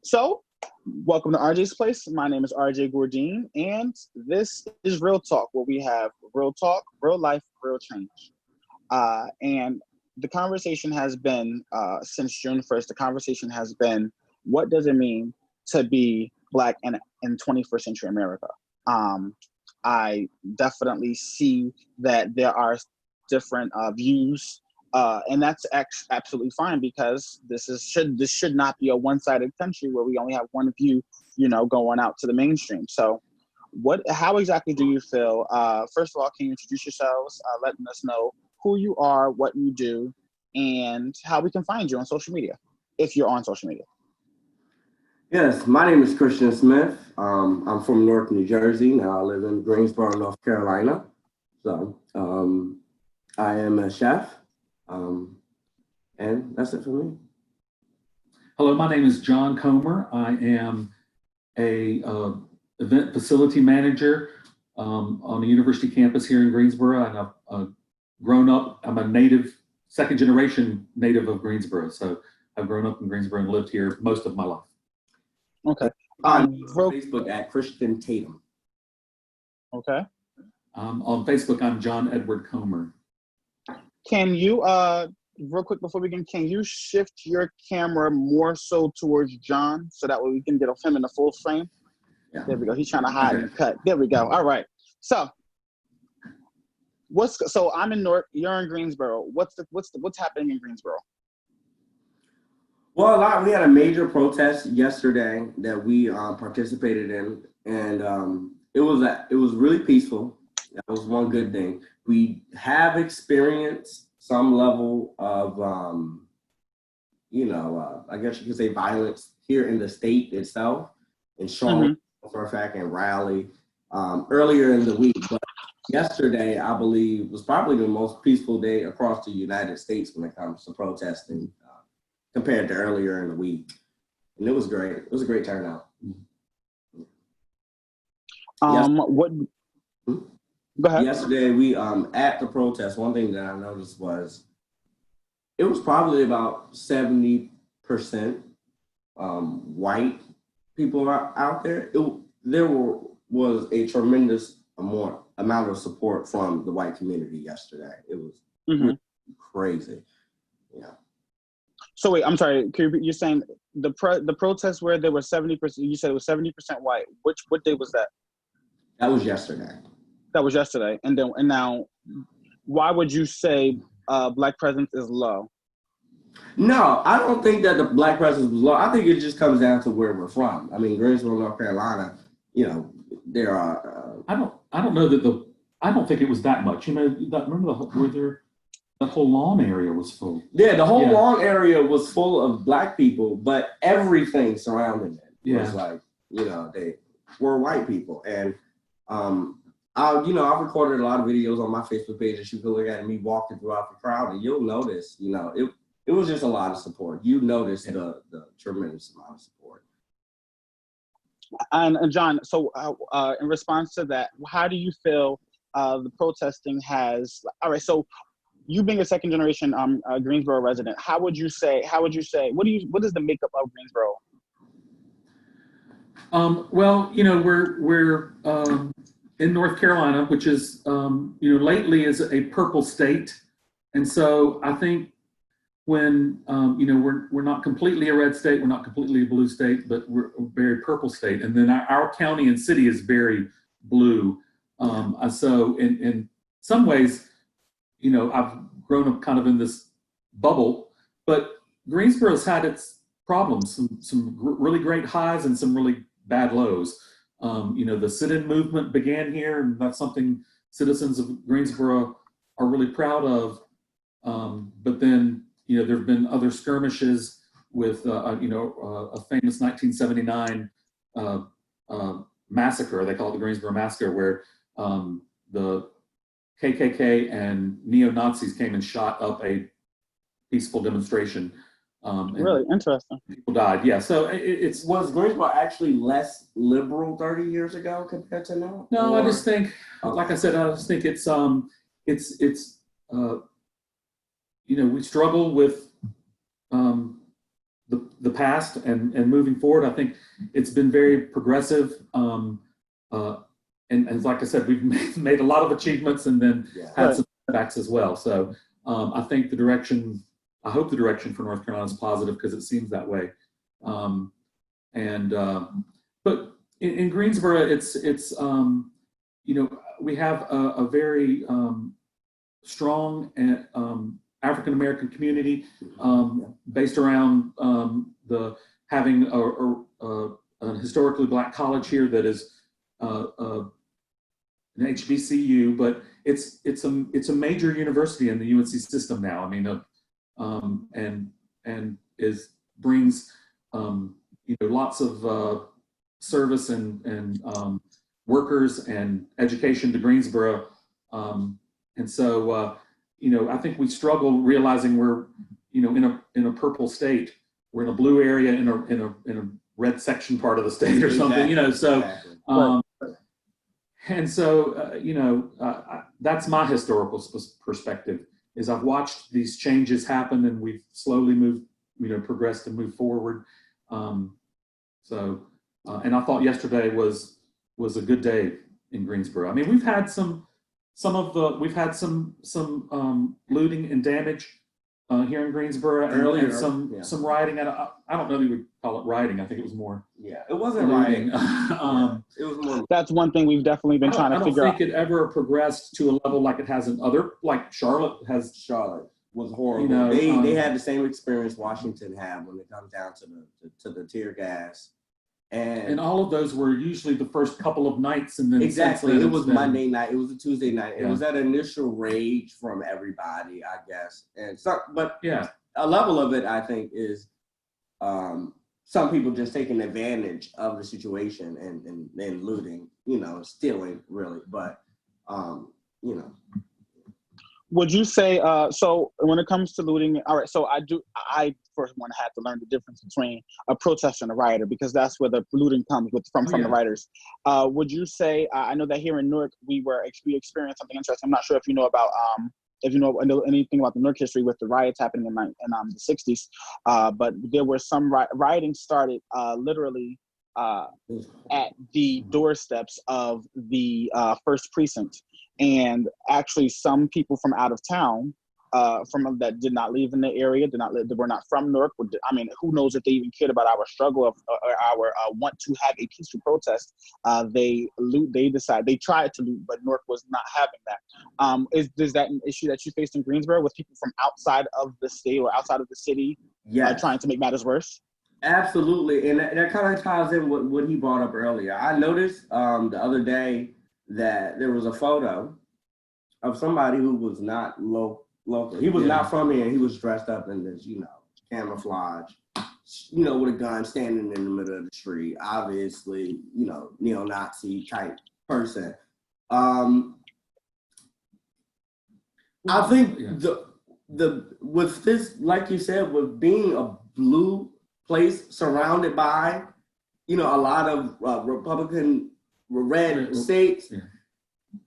So, welcome to RJ's Place. My name is RJ Gourdine, and this is Real Talk, where we have real talk, real life, real change. And the conversation has been, since June 1st, the conversation has been, what does it mean to be Black in 21st century America? I definitely see that there are different views, and that's absolutely fine, because this should not be a one-sided country where we only have one view, going out to the mainstream. So, how exactly do you feel? First of all, can you introduce yourselves, letting us know who you are, what you do, and how we can find you on social media, if you're on social media? Yes, my name is Christian Smith. I'm from North New Jersey. Now I live in Greensboro, North Carolina. So I am a chef, and that's it for me. Hello, my name is John Comer. I am a event facility manager on the university campus here in Greensboro, and I've grown up. I'm a second generation native of Greensboro, so I've grown up in Greensboro and lived here most of my life. Okay. On Facebook at Christian Tatum. Okay. On Facebook, I'm John Edward Comer. Can you, real quick before we begin, can you shift your camera more so towards John so that way we can get him in the full frame? Yeah. There we go. He's trying to hide and cut. There we go. All right. So, I'm in North. You're in Greensboro. What's happening in Greensboro? Well, we had a major protest yesterday that we participated in, and it was really peaceful. That was one good thing. We have experienced some level of, I guess you could say violence here in the state itself, in Charlotte, for a fact, and Raleigh, earlier in the week. But yesterday, I believe, was probably the most peaceful day across the United States when it comes to protesting, compared to earlier in the week. And it was great. It was a great turnout. Go ahead. Yesterday, we at the protest, one thing that I noticed was it was probably about 70% white people out there. There was a tremendous amount of support from the white community yesterday. It was really crazy. Yeah. So wait, I'm sorry. You're saying the protest where there was 70%? You said it was 70% white. What day was that? That was yesterday. That was yesterday, and now, why would you say Black presence is low? No, I don't think that the Black presence was low. I think it just comes down to where we're from. I mean, Greensboro, North Carolina. There are. I don't think it was that much. Remember the whole lawn area was full. Yeah, the whole lawn area was full of Black people, but everything surrounding it was like, they were white people. And I've recorded a lot of videos on my Facebook page that you can look at me walking throughout the crowd, and you'll notice, it was just a lot of support. You notice the tremendous amount of support. And John, so in response to that, how do you feel the protesting has? All right, so you being a second generation Greensboro resident, how would you say? What is the makeup of Greensboro? Well, we're in North Carolina, which is lately is a purple state, and so I think when we're not completely a red state, we're not completely a blue state, but we're a very purple state, and then our county and city is very blue. So in some ways, I've grown up kind of in this bubble, but Greensboro's had its problems, some really great highs and some really bad lows. The sit-in movement began here, and that's something citizens of Greensboro are really proud of. But then, there have been other skirmishes with, a famous 1979 massacre. They call it the Greensboro Massacre, where the KKK and neo-Nazis came and shot up a peaceful demonstration. Really interesting. People died. Yeah. So was Greensboro actually less liberal 30 years ago compared to now? No, I just think, like I said, we struggle with the the past and moving forward. I think it's been very progressive. And like I said, we've made a lot of achievements and then had some setbacks as well. So I think I hope the direction for North Carolina is positive because it seems that way. But in Greensboro, it's we have a very strong African American community based around having a historically Black college here that is an HBCU, but it's a major university in the UNC system now. I mean, and brings lots of service and workers and education to Greensboro, and so I think we struggle realizing we're in a purple state. We're in a blue area in a red section part of the state or something. And so that's my historical perspective. Is I've watched these changes happen and we've slowly moved, progressed and moved forward. And I thought yesterday was a good day in Greensboro. I mean, we've had some looting and damage here in Greensboro earlier, and some rioting. I don't know if we would call it rioting. I think it was more. Yeah, it wasn't rioting. It was more. That's one thing we've definitely been trying to figure out. I don't think it ever progressed to a level like it has in other, like Charlotte has. Charlotte was horrible. They had the same experience Washington had when it comes down to the tear gas. And all of those were usually the first couple of nights, and then exactly it was Monday night, it was a Tuesday night. It was that initial rage from everybody, I guess, and so, but a level of it I think is some people just taking advantage of the situation and looting, stealing really, but Would you say, so when it comes to looting, all right, so I first one had to learn the difference between a protester and a rioter, because that's where the looting comes from the rioters. Would you say, I know that here in Newark, we experienced something interesting. I'm not sure if you know about, anything about the Newark history with the riots happening in the 60s, but there were some rioting started literally at the doorsteps of the first precinct. And actually some people from out of town, that did not live in the area, that were not from Newark. I mean, who knows if they even cared about our struggle or our want to have a peaceful protest. They tried to loot, but Newark was not having that. Is that an issue that you faced in Greensboro with people from outside of the state or outside of the city trying to make matters worse? Absolutely, and that kind of ties in with what he brought up earlier. I noticed the other day that there was a photo of somebody who was not local. He was not from here. He was dressed up in this, camouflage, with a gun, standing in the middle of the street. Obviously, neo-Nazi type person. I think the with this, like you said, with being a blue place surrounded by, a lot of Republican red states,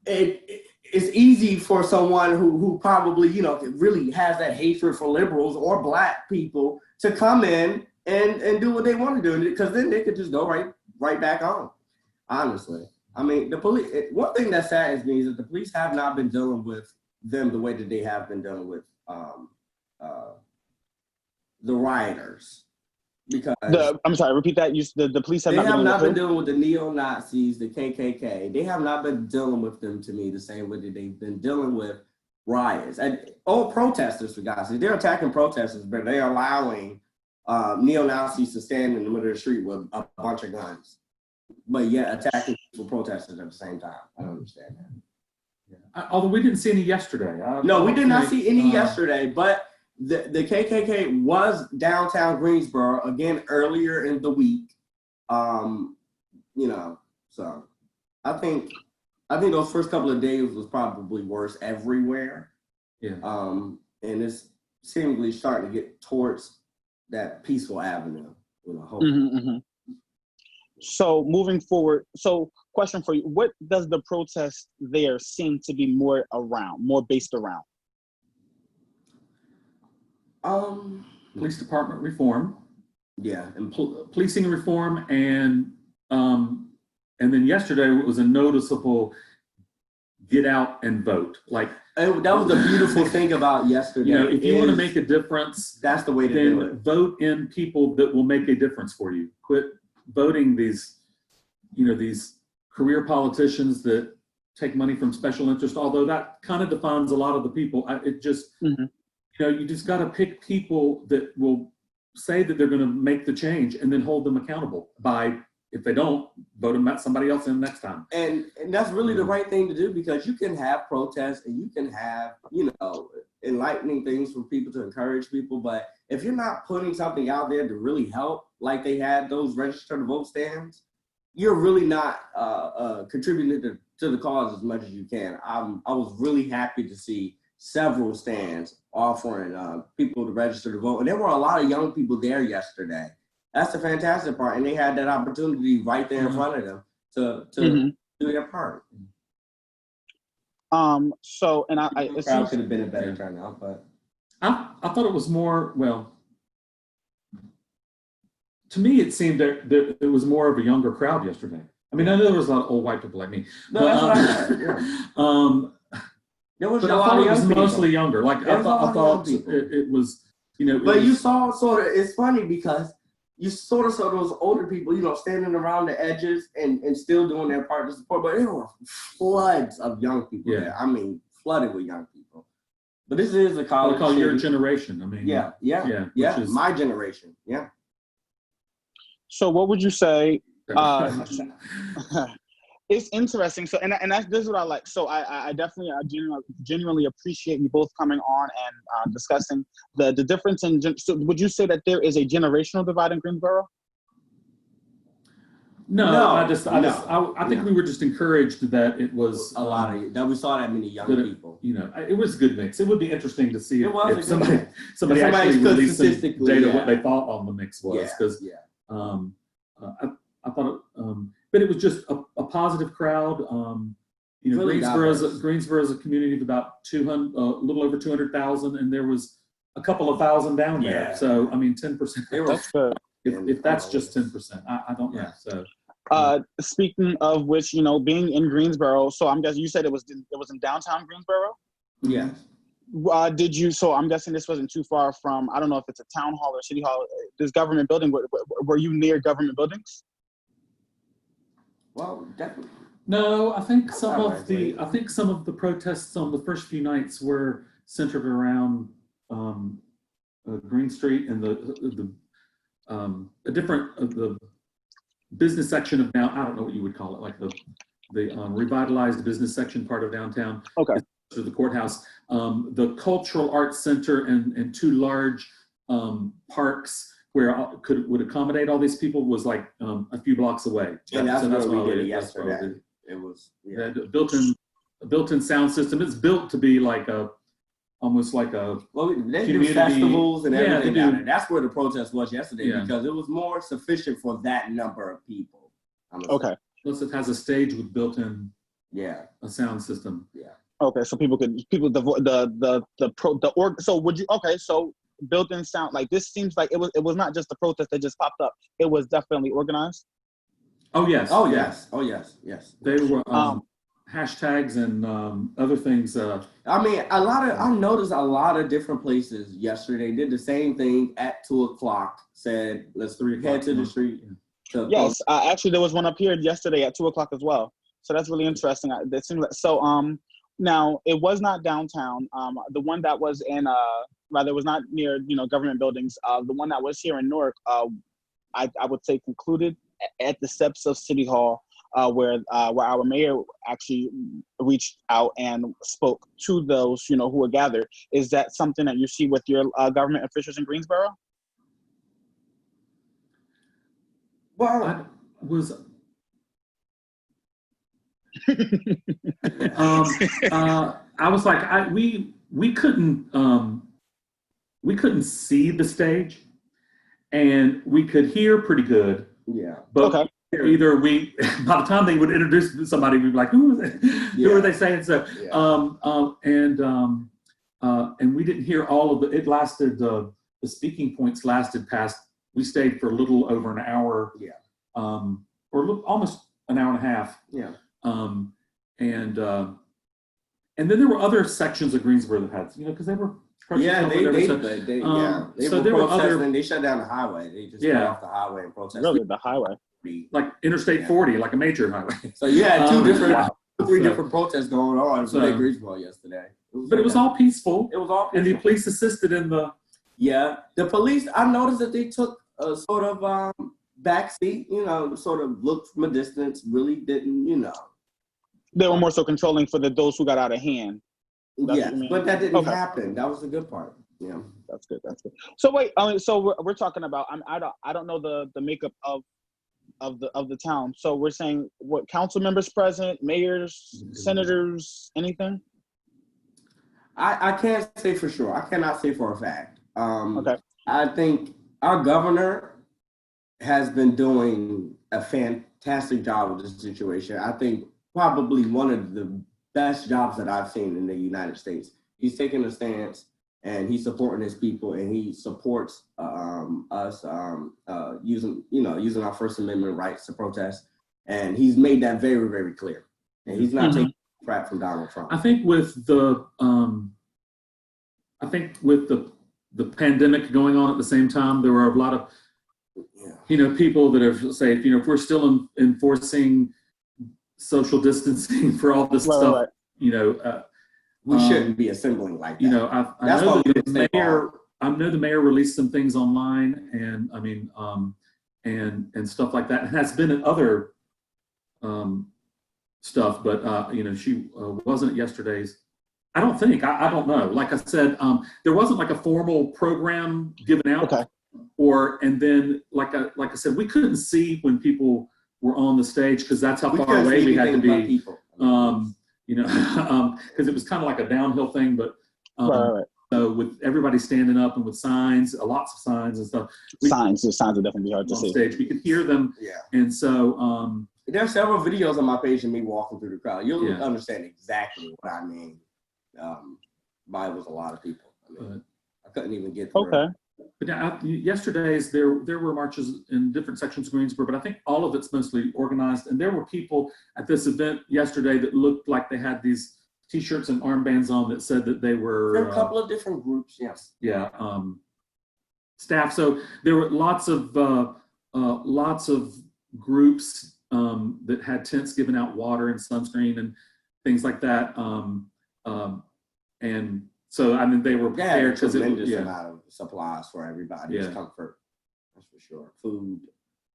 it's easy for someone who probably, really has that hatred for liberals or Black people to come in and do what they want to do, because then they could just go right back on. Honestly, I mean, the police. One thing that saddens me is that the police have not been dealing with them the way that they have been dealing with the rioters. Because I'm sorry, repeat that. The police have not been dealing with the neo-Nazis, the KKK. They have not been dealing with them, to me, the same way that they've been dealing with riots. And protesters, for God's sake. They're attacking protesters, but they're allowing neo-Nazis to stand in the middle of the street with a bunch of guns, but yet attacking people, protesters at the same time. I don't understand that. Although we didn't see any yesterday. No, we did not see any yesterday, but the KKK was downtown Greensboro again earlier in the week. So I think those first couple of days was probably worse everywhere. Yeah. And it's seemingly starting to get towards that peaceful avenue. Hopefully. So moving forward, question for you: what does the protest there seem to be more based around? Police department reform. Yeah, and policing reform, and then yesterday it was a noticeable get out and vote. Like that was the beautiful thing about yesterday. If you want to make a difference, that's the way to do it. Vote in people that will make a difference for you. Quit voting these career politicians that take money from special interest. Although that kind of defines a lot of the people. You just got to pick people that will say that they're going to make the change, and then hold them accountable by, if they don't, vote them at somebody else in next time. And that's really the right thing to do, because you can have protests and you can have, enlightening things for people to encourage people. But if you're not putting something out there to really help, like they had those register to vote stands, you're really not contributing to the cause as much as you can. I was really happy to see several stands offering people to register to vote. And there were a lot of young people there yesterday. That's the fantastic part. And they had that opportunity right there in front of them to do their part. So, and it probably could have been a better turnout, but I thought it was more, to me, it seemed that it was more of a younger crowd yesterday. I mean, I know there was a lot of old white people like me. No, that's what I heard. Yeah. There was but I thought it was mostly younger. Like I thought it was, But you saw it's funny because you sort of saw those older people, standing around the edges and still doing their part to support. But there were floods of young people there. I mean, flooded with young people. But this is a college. They call your generation. I mean, yeah. My generation. Yeah. So, what would you say? It's interesting. So, and this is what I like. So, I definitely, genuinely appreciate you both coming on and discussing the difference in. So, would you say that there is a generational divide in Greensboro? No. I think we were just encouraged that it was a lot of that. We saw that many young people. It was a good mix. It would be interesting to see if somebody actually released some data what they thought on the mix was, because I thought but it was just a positive crowd. Really Greensboro is a community of about 200, a little over 200,000, and there was a couple of thousand down there. So I mean, 10%. That's good. If that's just 10%, I don't know. So. Speaking of which, being in Greensboro, so I'm guessing you said it was in downtown Greensboro. Yeah. Did you? So I'm guessing this wasn't too far from. I don't know if it's a town hall or city hall. This government building. Were you near government buildings? Well, definitely. No, I think some of the protests on the first few nights were centered around Green Street and the business section of now. I don't know what you would call it, like the revitalized business section part of downtown. Okay. To the courthouse, the Cultural Arts Center and two large parks where would accommodate all these people was like a few blocks away. And that's what we did yesterday. It was built-in sound system. It's built to be like almost like a they do festivals and everything down there. That's where the protest was yesterday because it was more sufficient for that number of people. Okay. Plus, it has a stage with built-in a sound system. Yeah. Okay, so so would you? Okay, so built-in sound, like this seems like it was not just a protest that just popped up. It was definitely organized. Oh yes. Oh yes. Oh yes. Yes. They were hashtags and other things. I mean, I noticed a lot of different places yesterday did the same thing at 2:00. Said let's head to the street. Yes, actually there was one up here yesterday at 2:00 as well. So that's really interesting. It seems like now it was not downtown. The one that was in rather it was not near government buildings. The one that was here in Newark, I would say concluded at the steps of City Hall, where our mayor actually reached out and spoke to those who were gathered. Is that something that you see with your government officials in Greensboro? Well, I was like, we couldn't see the stage, and we could hear pretty good. Yeah. But either by the time they would introduce somebody, we'd be like, who is it? Who are they saying? So, and we didn't hear all of it. It lasted. The speaking points lasted past we stayed for a little over an hour. Yeah. Or almost an hour and a half. Yeah. And then there were other sections of Greensboro that had, because they were Yeah, they so were there were protesting. other. They shut down the highway. They just got off the highway and protested. Really, the highway, like Interstate 40, like a major highway. So you had three different protests going on in Greensboro yesterday. But it was all peaceful. It was all peaceful. And the police assisted in the. Yeah, the police. I noticed that they took a sort of backseat. Sort of looked from a distance. Really didn't. They were more so controlling for those who got out of hand. Yeah, but that didn't happen. That was the good part. Yeah, that's good. So wait, so we're talking about. I don't know the makeup of the town. So we're saying what council members present, mayors, senators, anything? I can't say for sure. I cannot say for a fact. Okay. I think our governor has been doing a fantastic job with this situation. I think probably one of the best jobs that I've seen in the United States. He's taking a stance and he's supporting his people, and he supports us using our First Amendment rights to protest. And he's made that very, very clear. And he's not taking crap from Donald Trump. I think with the pandemic going on at the same time, there were a lot of people that have said, if we're still enforcing social distancing for all this stuff, we shouldn't be assembling like that. I know the mayor released some things online, and and stuff like that. It has been in other stuff, but she wasn't at yesterday's. I don't think. I don't know. Like I said, there wasn't like a formal program given out, and then like I said, we couldn't see when people were on the stage because that's how far away we had to be. Because it was kind of like a downhill thing, but so with everybody standing up and with signs, lots of signs and stuff. Signs are definitely hard to see. Stage, we could hear them. Yeah. And so there are several videos on my page of me walking through the crowd. You'll understand exactly what I mean. By was a lot of people. I couldn't even get through. Okay. But yesterday's there were marches in different sections of Greensboro, but I think all of it's mostly organized. And there were people at this event yesterday that looked like they had these T-shirts and armbands on that said that they were. There were a couple of different groups, yes. Yeah, staff. So there were lots of groups that had tents giving out water and sunscreen and things like that. And so they were prepared because it was amount of supplies for everybody's comfort. That's for sure. Food,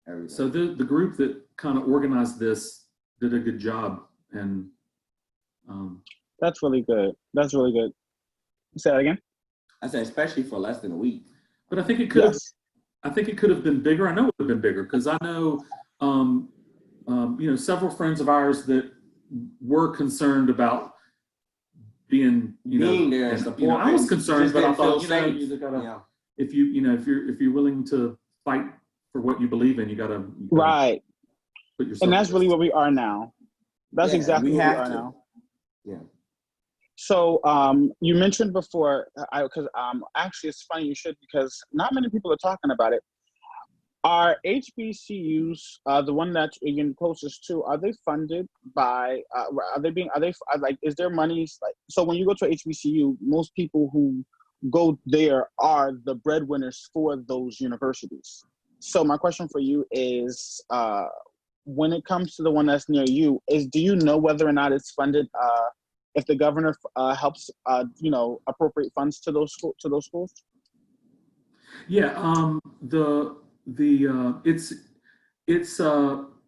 everything. So the group that kind of organized this did a good job, and that's really good. That's really good. Say that again. I said, especially for less than a week. But I think it could. I think it could have been bigger. I know it would have been bigger because I know, several friends of ours that were concerned about being there and support. I was concerned, but I thought, you gotta, if you're willing to fight for what you believe in, you gotta put yourself. And that's really where we are now. That's exactly where we are now. Yeah. So you mentioned before, because actually it's funny you should, because not many people are talking about it. Are HBCUs, the one that you're closest to, are they funded by, is there money, so when you go to a HBCU, most people who go there are the breadwinners for those universities. So my question for you is, when it comes to the one that's near you, do you know whether or not it's funded, if the governor helps, appropriate funds to those schools? Yeah, it's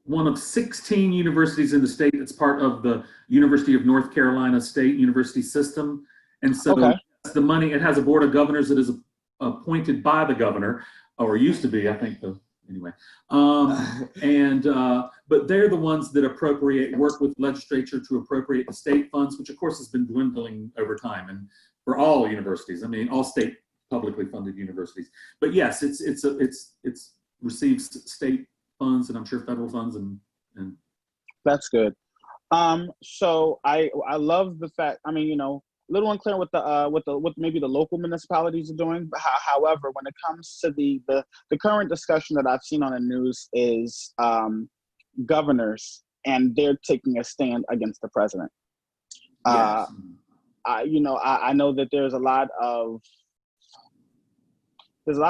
one of 16 universities in the state that's part of the University of North Carolina State University system. And so the money, it has a board of governors that is appointed by the governor, or used to be, I think, anyway. But they're the ones that work with legislature to appropriate the state funds, which of course has been dwindling over time, and for all universities, all state publicly funded universities. But yes, it's receives state funds, and I'm sure federal funds, and that's good. So I love the fact, little unclear what maybe the local municipalities are doing. But however, when it comes to the current discussion that I've seen on the news is governors, and they're taking a stand against the president. Yes. I know that there's a lot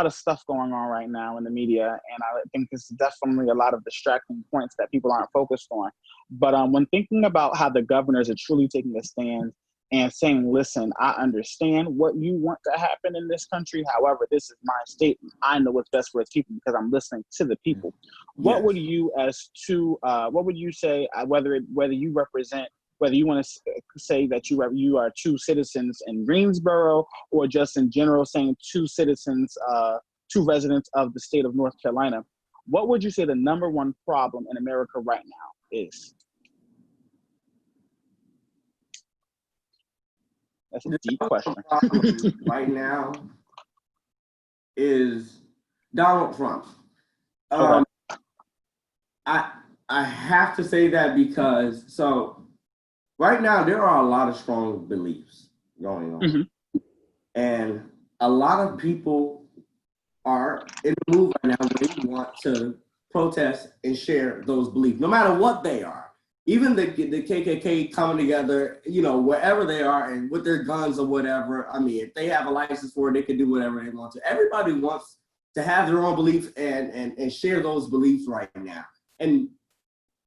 of stuff going on right now in the media, and I think it's definitely a lot of distracting points that people aren't focused on. But when thinking about how the governors are truly taking a stand and saying, listen, I understand what you want to happen in this country. However, this is my state. I know what's best for its people because I'm listening to the people. What would you what would you say, whether you represent, whether you want to say that you are two citizens in Greensboro, or just in general saying two residents of the state of North Carolina, what would you say the number one problem in America right now is? That's a deep question. Right now is Donald Trump. Okay. I have to say that because right now there are a lot of strong beliefs going on, Mm-hmm. and a lot of people are in the move right now where they want to protest and share those beliefs, no matter what they are. Even the KKK coming together, wherever they are and with their guns or whatever. I mean, if they have a license for it, they can do whatever they want to. Everybody wants to have their own beliefs and share those beliefs right now. And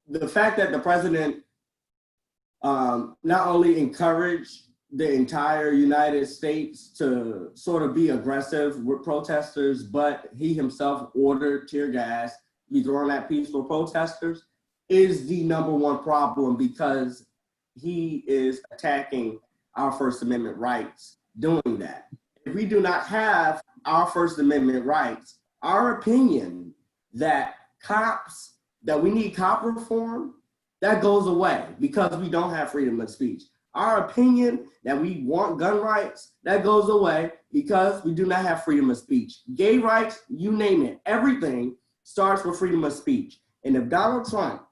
the fact that the president not only encouraged the entire United States to sort of be aggressive with protesters, but he himself ordered tear gas be thrown at peaceful protesters, is the number one problem, because he is attacking our First Amendment rights doing that. If we do not have our First Amendment rights, our opinion that we need cop reform, that goes away because we don't have freedom of speech. Our opinion that we want gun rights, that goes away because we do not have freedom of speech. Gay rights, you name it, everything starts with freedom of speech. And if Donald Trump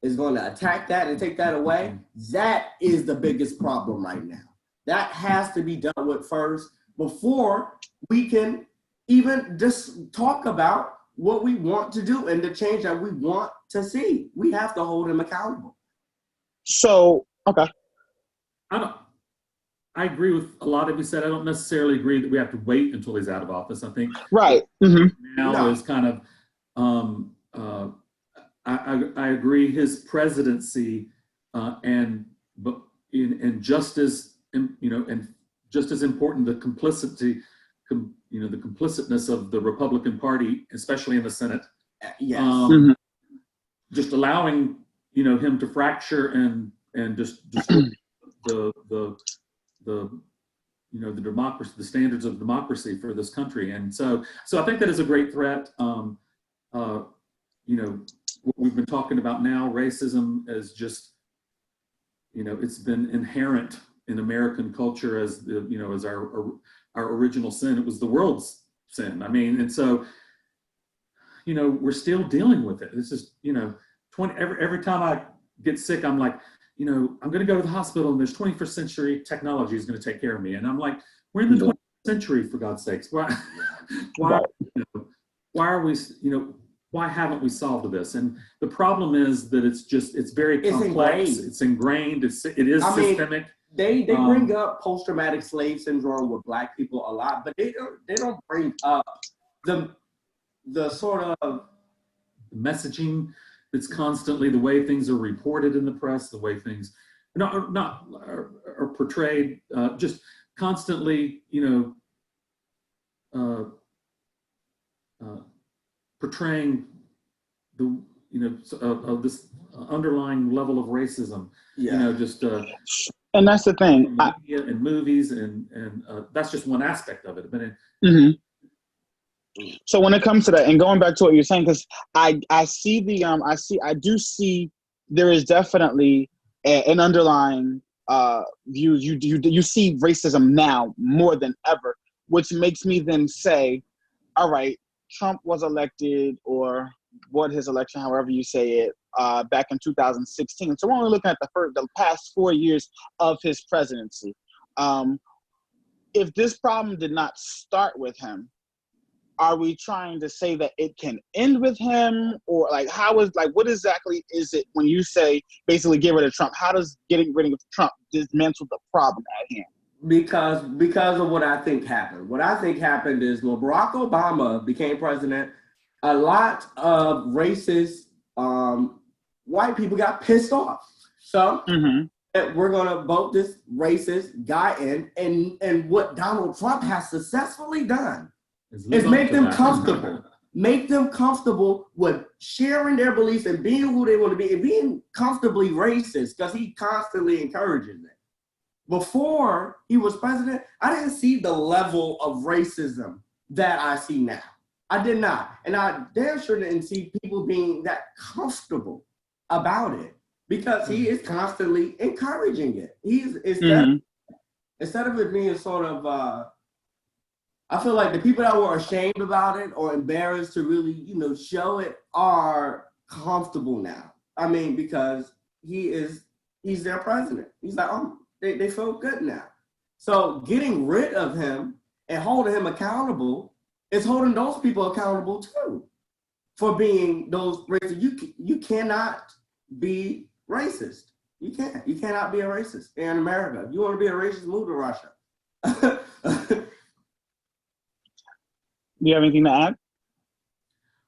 is going to attack that and take that away, that is the biggest problem right now. That has to be dealt with first before we can even just talk about what we want to do and the change that we want to see. We have to hold him accountable. So, okay. I agree with a lot of you said. I don't necessarily agree that we have to wait until he's out of office. I think right now is kind of I agree his presidency and just as and just as important the complicity the complicitness of the Republican Party, especially in the Senate. Yes. Just allowing him to fracture and just destroy the democracy, the standards of democracy for this country. And so I think that is a great threat. What we've been talking about now, racism, is just, it's been inherent in American culture as as our original sin. It was the world's sin. I mean, and so, we're still dealing with it. This is, every time I get sick, I'm like, I'm going to go to the hospital and there's 21st century technology is going to take care of me. And I'm like, we're in the 21st century, for God's sakes. Why are we, why haven't we solved this? And the problem is that it's very complex. It's ingrained. It is systemic. They bring up post-traumatic slave syndrome with Black people a lot, but they don't bring up the sort of messaging that's constantly, the way things are reported in the press, the way things are portrayed, just constantly, portraying the this underlying level of racism. And that's the thing. Media and movies, and that's just one aspect of it. But so when it comes to that, and going back to what you're saying, because I see I do see there is definitely an underlying view. You see racism now more than ever, which makes me then say, all right, Trump was elected, or what his election, however you say it, back in 2016. So we're only looking at the past 4 years of his presidency. If this problem did not start with him, are we trying to say that it can end with him, or like what exactly is it when you say basically get rid of Trump? How does getting rid of Trump dismantle the problem at hand? Because of what I think happened. What I think happened is when Barack Obama became president, a lot of racist white people got pissed off. So we're gonna vote this racist guy in, and what Donald Trump has successfully done is make them comfortable. Make them comfortable with sharing their beliefs and being who they want to be and being comfortably racist, because he constantly encourages it. Before he was president, I didn't see the level of racism that I see now. I did not. And I damn sure didn't see people being that comfortable about it, because he is constantly encouraging it. Instead of it being sort of, I feel like the people that were ashamed about it or embarrassed to really, show it are comfortable now. I mean, because he's their president. He's like, they feel good now. So getting rid of him and holding him accountable is holding those people accountable too for being those racist. You cannot be racist. You can't. You cannot be a racist in America. If you want to be a racist, move to Russia. Do you have anything to add?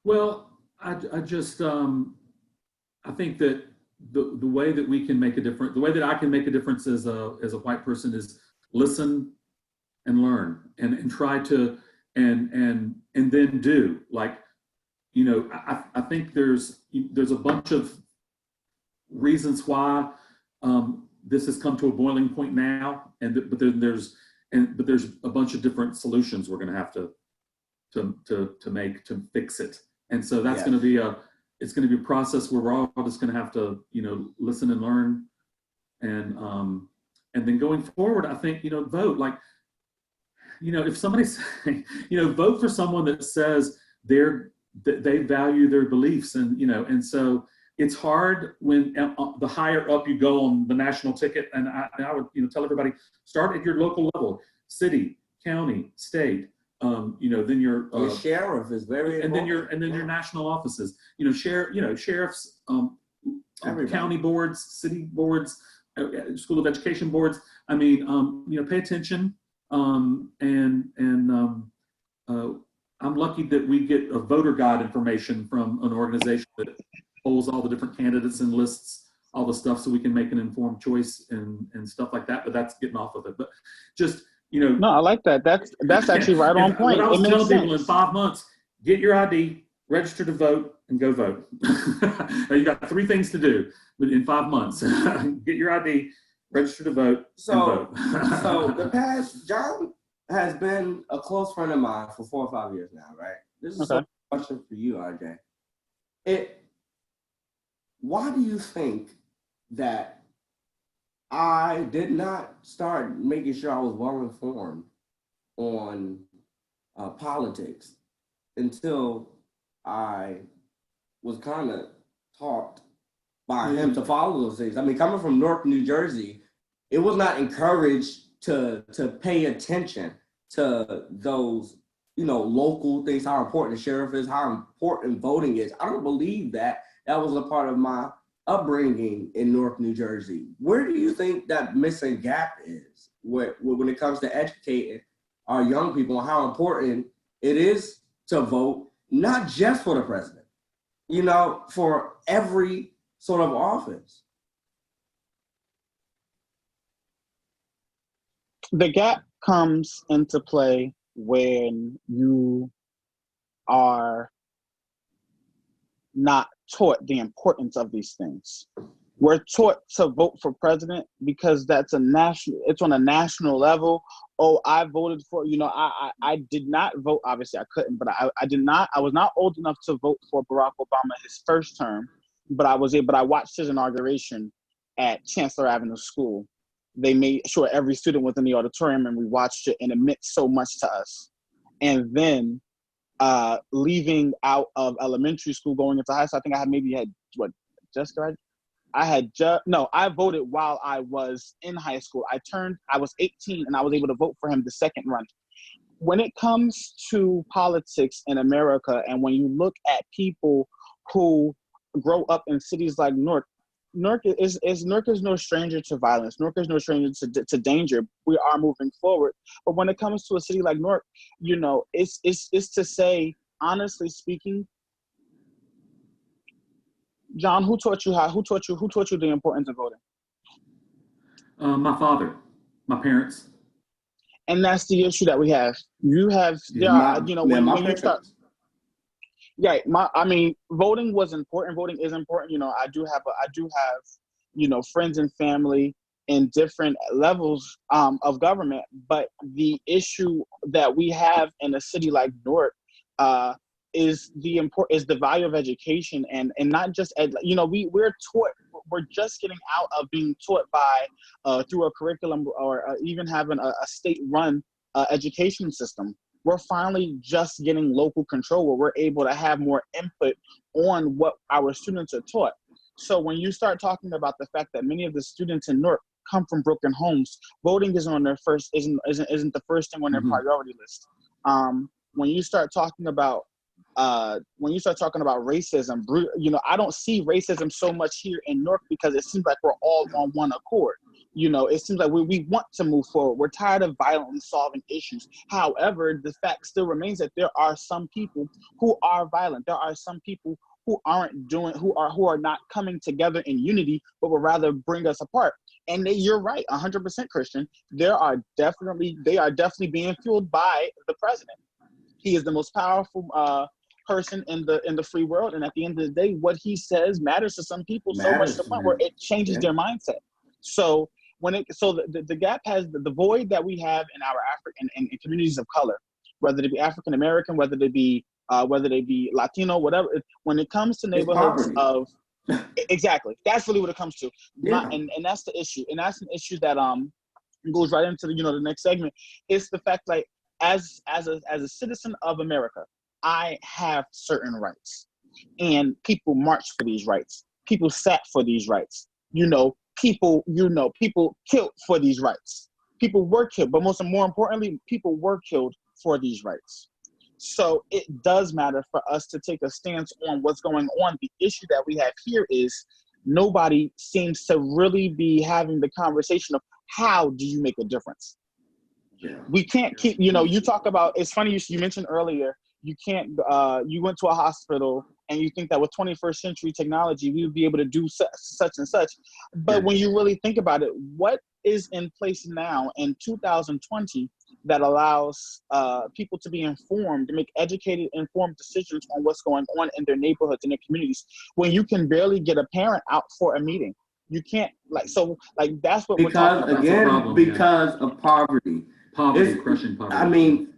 Well, I just I think that the way that we can make a difference, the way that I can make a difference as a white person is listen and learn and try to and then do. Like, I think there's a bunch of reasons why this has come to a boiling point now, but there's a bunch of different solutions we're going to have to make to fix it. And so that's going to be it's going to be a process where we're all just going to have to, listen and learn. And then going forward, I think, vote. Like, if somebody's saying, vote for someone that says they value their beliefs. And so it's hard when the higher up you go on the national ticket. And I would, tell everybody, start at your local level, city, county, state. Then your sheriff is very important. and then your national offices, sheriffs, county boards, city boards, school of education boards. I mean, pay attention. I'm lucky that we get a voter guide information from an organization that polls all the different candidates and lists all the stuff so we can make an informed choice and stuff like that. But that's getting off of it. But just no, I like that. That's actually right on point. What I was telling people in 5 months, get your ID, register to vote, and go vote. You got 3 things to do in 5 months. Get your ID, register to vote, and vote. So John has been a close friend of mine for 4 or 5 years now, right? This is a question for you, RJ. Why do you think that I did not start making sure I was well informed on politics until I was kind of taught by him to follow those things? I mean, coming from Newark, New Jersey, it was not encouraged to pay attention to those, local things, how important the sheriff is, how important voting is. I don't believe that was a part of my upbringing in Newark, New Jersey. Where do you think that missing gap is when it comes to educating our young people on how important it is to vote, not just for the president, for every sort of office? The gap comes into play when you are not taught the importance of these things. We're taught to vote for president because it's on a national level. Oh, I voted for, I did not vote. Obviously I couldn't, but I was not old enough to vote for Barack Obama his first term, but I watched his inauguration at Chancellor Avenue School. They made sure every student was in the auditorium and we watched it, and it meant so much to us. And then leaving out of elementary school, going into high school, I think I just graduated. I voted while I was in high school. I was 18 and I was able to vote for him the second run. When it comes to politics in America, and when you look at people who grow up in cities like Newark, Newark is no stranger to violence. Newark is no stranger to danger. We are moving forward. But when it comes to a city like Newark, it's to say, honestly speaking, John, who taught you the importance of voting? My father, my parents. And that's the issue that we have. When you start. Yeah, voting was important. Voting is important. I do have friends and family in different levels of government. But the issue that we have in a city like Newark is the value of education, and not just we're just getting out of being taught by through a curriculum or even having a state-run education system. We're finally just getting local control where we're able to have more input on what our students are taught. So when you start talking about the fact that many of the students in Newark come from broken homes, voting isn't the first thing on their priority list. When you start talking about racism, I don't see racism so much here in Newark because it seems like we're all on one accord. It seems like we want to move forward. We're tired of violently solving issues. However, the fact still remains that there are some people who are violent. There are some people who are not coming together in unity, but would rather bring us apart. And you're right, 100%, Christian. They are definitely being fueled by the president. He is the most powerful person in the free world, and at the end of the day, what he says matters to some people so much to the point where it changes their mindset. So the gap has the void that we have in our African and communities of color, whether they be African American, whether they be Latino, whatever. When it comes to neighborhoods of exactly, that's really what it comes to. Yeah. And that's the issue, and that's an issue that goes right into the next segment. It's the fact, like, as a citizen of America, I have certain rights, and people marched for these rights. People sat for these rights. People killed for these rights. People were killed, but more importantly, people were killed for these rights. So it does matter for us to take a stance on what's going on. The issue that we have here is nobody seems to really be having the conversation of how do you make a difference. Yeah. We can't keep, you talk about, it's funny you mentioned earlier, you can't, you went to a hospital and you think that with 21st century technology, we would be able to do such and such. But when you really think about it, what is in place now in 2020 that allows people to be informed, to make educated, informed decisions on what's going on in their neighborhoods and their communities, when you can barely get a parent out for a meeting? You can't, that's what we're talking about. Again, because of poverty. Crushing poverty. I mean,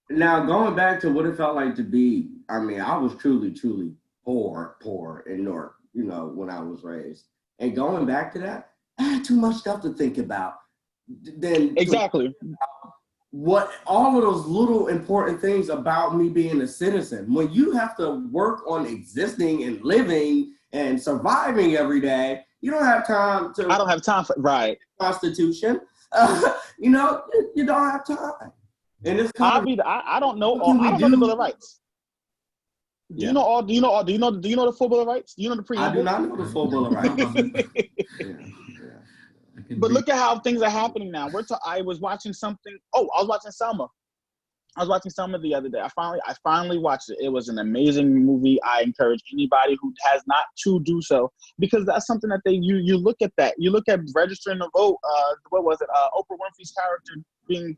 now going back to what it felt like to be, I was truly, truly poor in Newark, when I was raised. And going back to that, I had too much stuff to think about. Exactly. What all of those little important things about me being a citizen, when you have to work on existing and living and surviving every day, you don't have time to. I don't have time for right. Constitution. You don't have time. And it's I don't know the Bill of Rights. Do you know the full Bill of Rights? Do you know the preamble? I do not know the full Bill of Rights. But look at how things are happening now. I was watching something. Oh, I was watching Selma. I was watching Selma the other day. I finally watched it. It was an amazing movie. I encourage anybody who has not to do so, because that's something that you look at that. You look at registering to vote. What was it? Oprah Winfrey's character being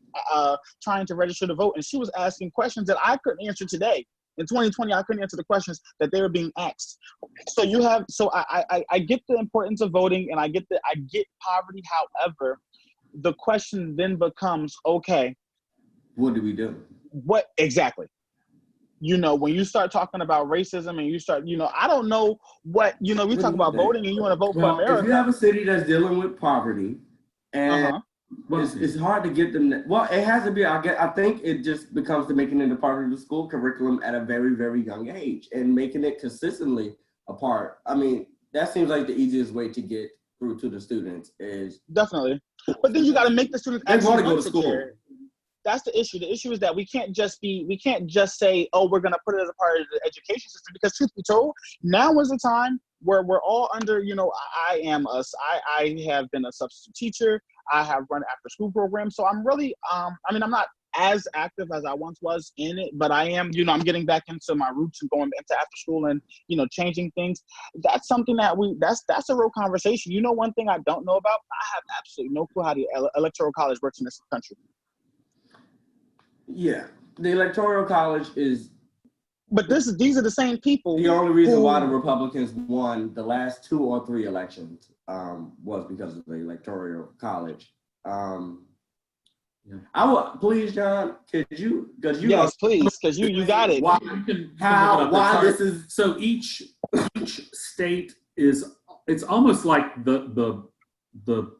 trying to register to vote, and she was asking questions that I couldn't answer today. In 2020, I couldn't answer the questions that they were being asked. So I get the importance of voting, and I get poverty. However, the question then becomes, okay, what do we do? What exactly? When you start talking about racism and you start, I don't know what, we talk about voting and you want to vote for America. If you have a city that's dealing with poverty and it's hard to get them. Well, it has to be. I think it just becomes to making it a part of the school curriculum at a very, very young age and making it consistently a part. that seems like the easiest way to get through to the students is definitely. But then you got to make the students they actually want to go to school. care. That's the issue. The issue is that we can't just say, oh, we're going to put it as a part of the education system, because truth be told, now is the time where we're all under, I have been a substitute teacher. I have run after school programs. So I'm really, I'm not as active as I once was in it, but I am, I'm getting back into my roots and going into after school and, changing things. That's something that that's a real conversation. One thing I don't know about, I have absolutely no clue how the electoral college works in this country. Yeah, the electoral college is. But these are the same people. The only reason why the Republicans won the last 2 or 3 elections was because of the electoral college. I would please, John, could you? Because you. Yes, please, because you got it. Why this is so each state is, it's almost like the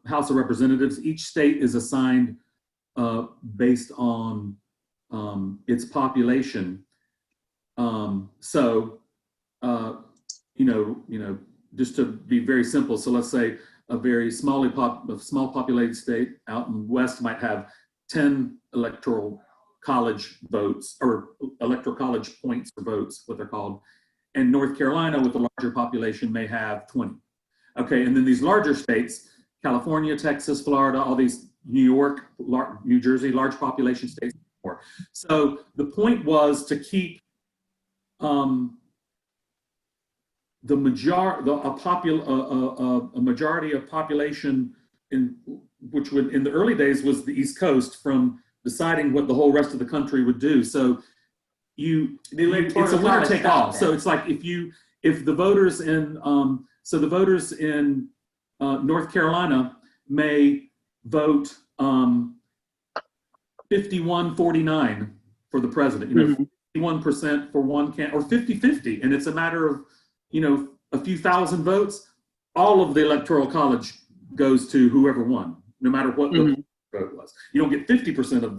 House of Representatives. Each state is assigned based on its population. Just to be very simple. So let's say a very small populated state out in the West might have 10 electoral college votes, or electoral college points or votes, what they're called. And North Carolina, with a larger population, may have 20. Okay, and then these larger states, California, Texas, Florida, all these, New York, New Jersey, large population states. So the point was to keep a majority of population which would in the early days was the East Coast, from deciding what the whole rest of the country would do. So it's a winner take all. So it's like if the voters in North Carolina may vote 51-49 for the president, 51% for one or 50-50, and it's a matter of a few thousand votes. All of the electoral college goes to whoever won, no matter what the vote was. You don't get 50% of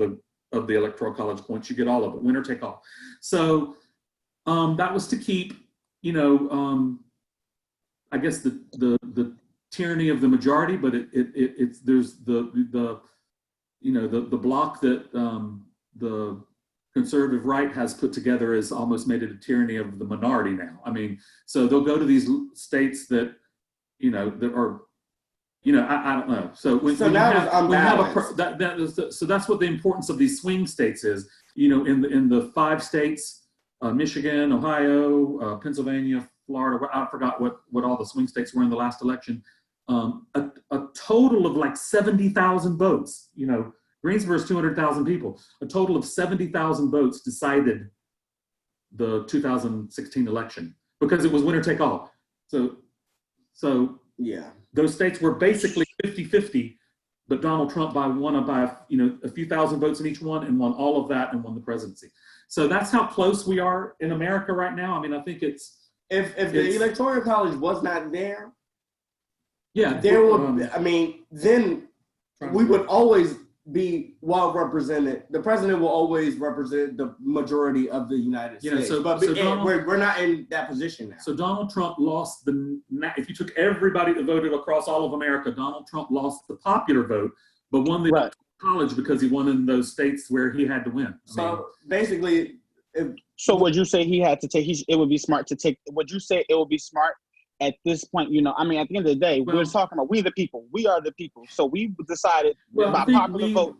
the electoral college points; you get all of it, winner take all. So that was to keep, I guess the tyranny of the majority, but there's the block that the conservative right has put together has almost made it a tyranny of the minority now. So they'll go to these states that, that are, I don't know. So so that's what the importance of these swing states is. In the 5 states, Michigan, Ohio, Pennsylvania, Florida. I forgot what all the swing states were in the last election. A total of like 70,000 votes. Greensboro's 200,000 people. A total of 70,000 votes decided the 2016 election because it was winner take all. So yeah, those states were basically 50-50, but Donald Trump won by a few thousand votes in each one and won all of that and won the presidency. So that's how close we are in America right now. I think it's if the electoral college was not there, yeah, there would. Then we would always be well represented. The president will always represent the majority of the United States. We're not in that position now. So Donald Trump lost if you took everybody that voted across all of America, Donald Trump lost the popular vote, but won the college because he won in those states where he had to win. Basically, so would you say he had to take? It would be smart to take. Would you say it would be smart? At this point, at the end of the day, we're talking about we the people. We are the people. So we decided by popular vote.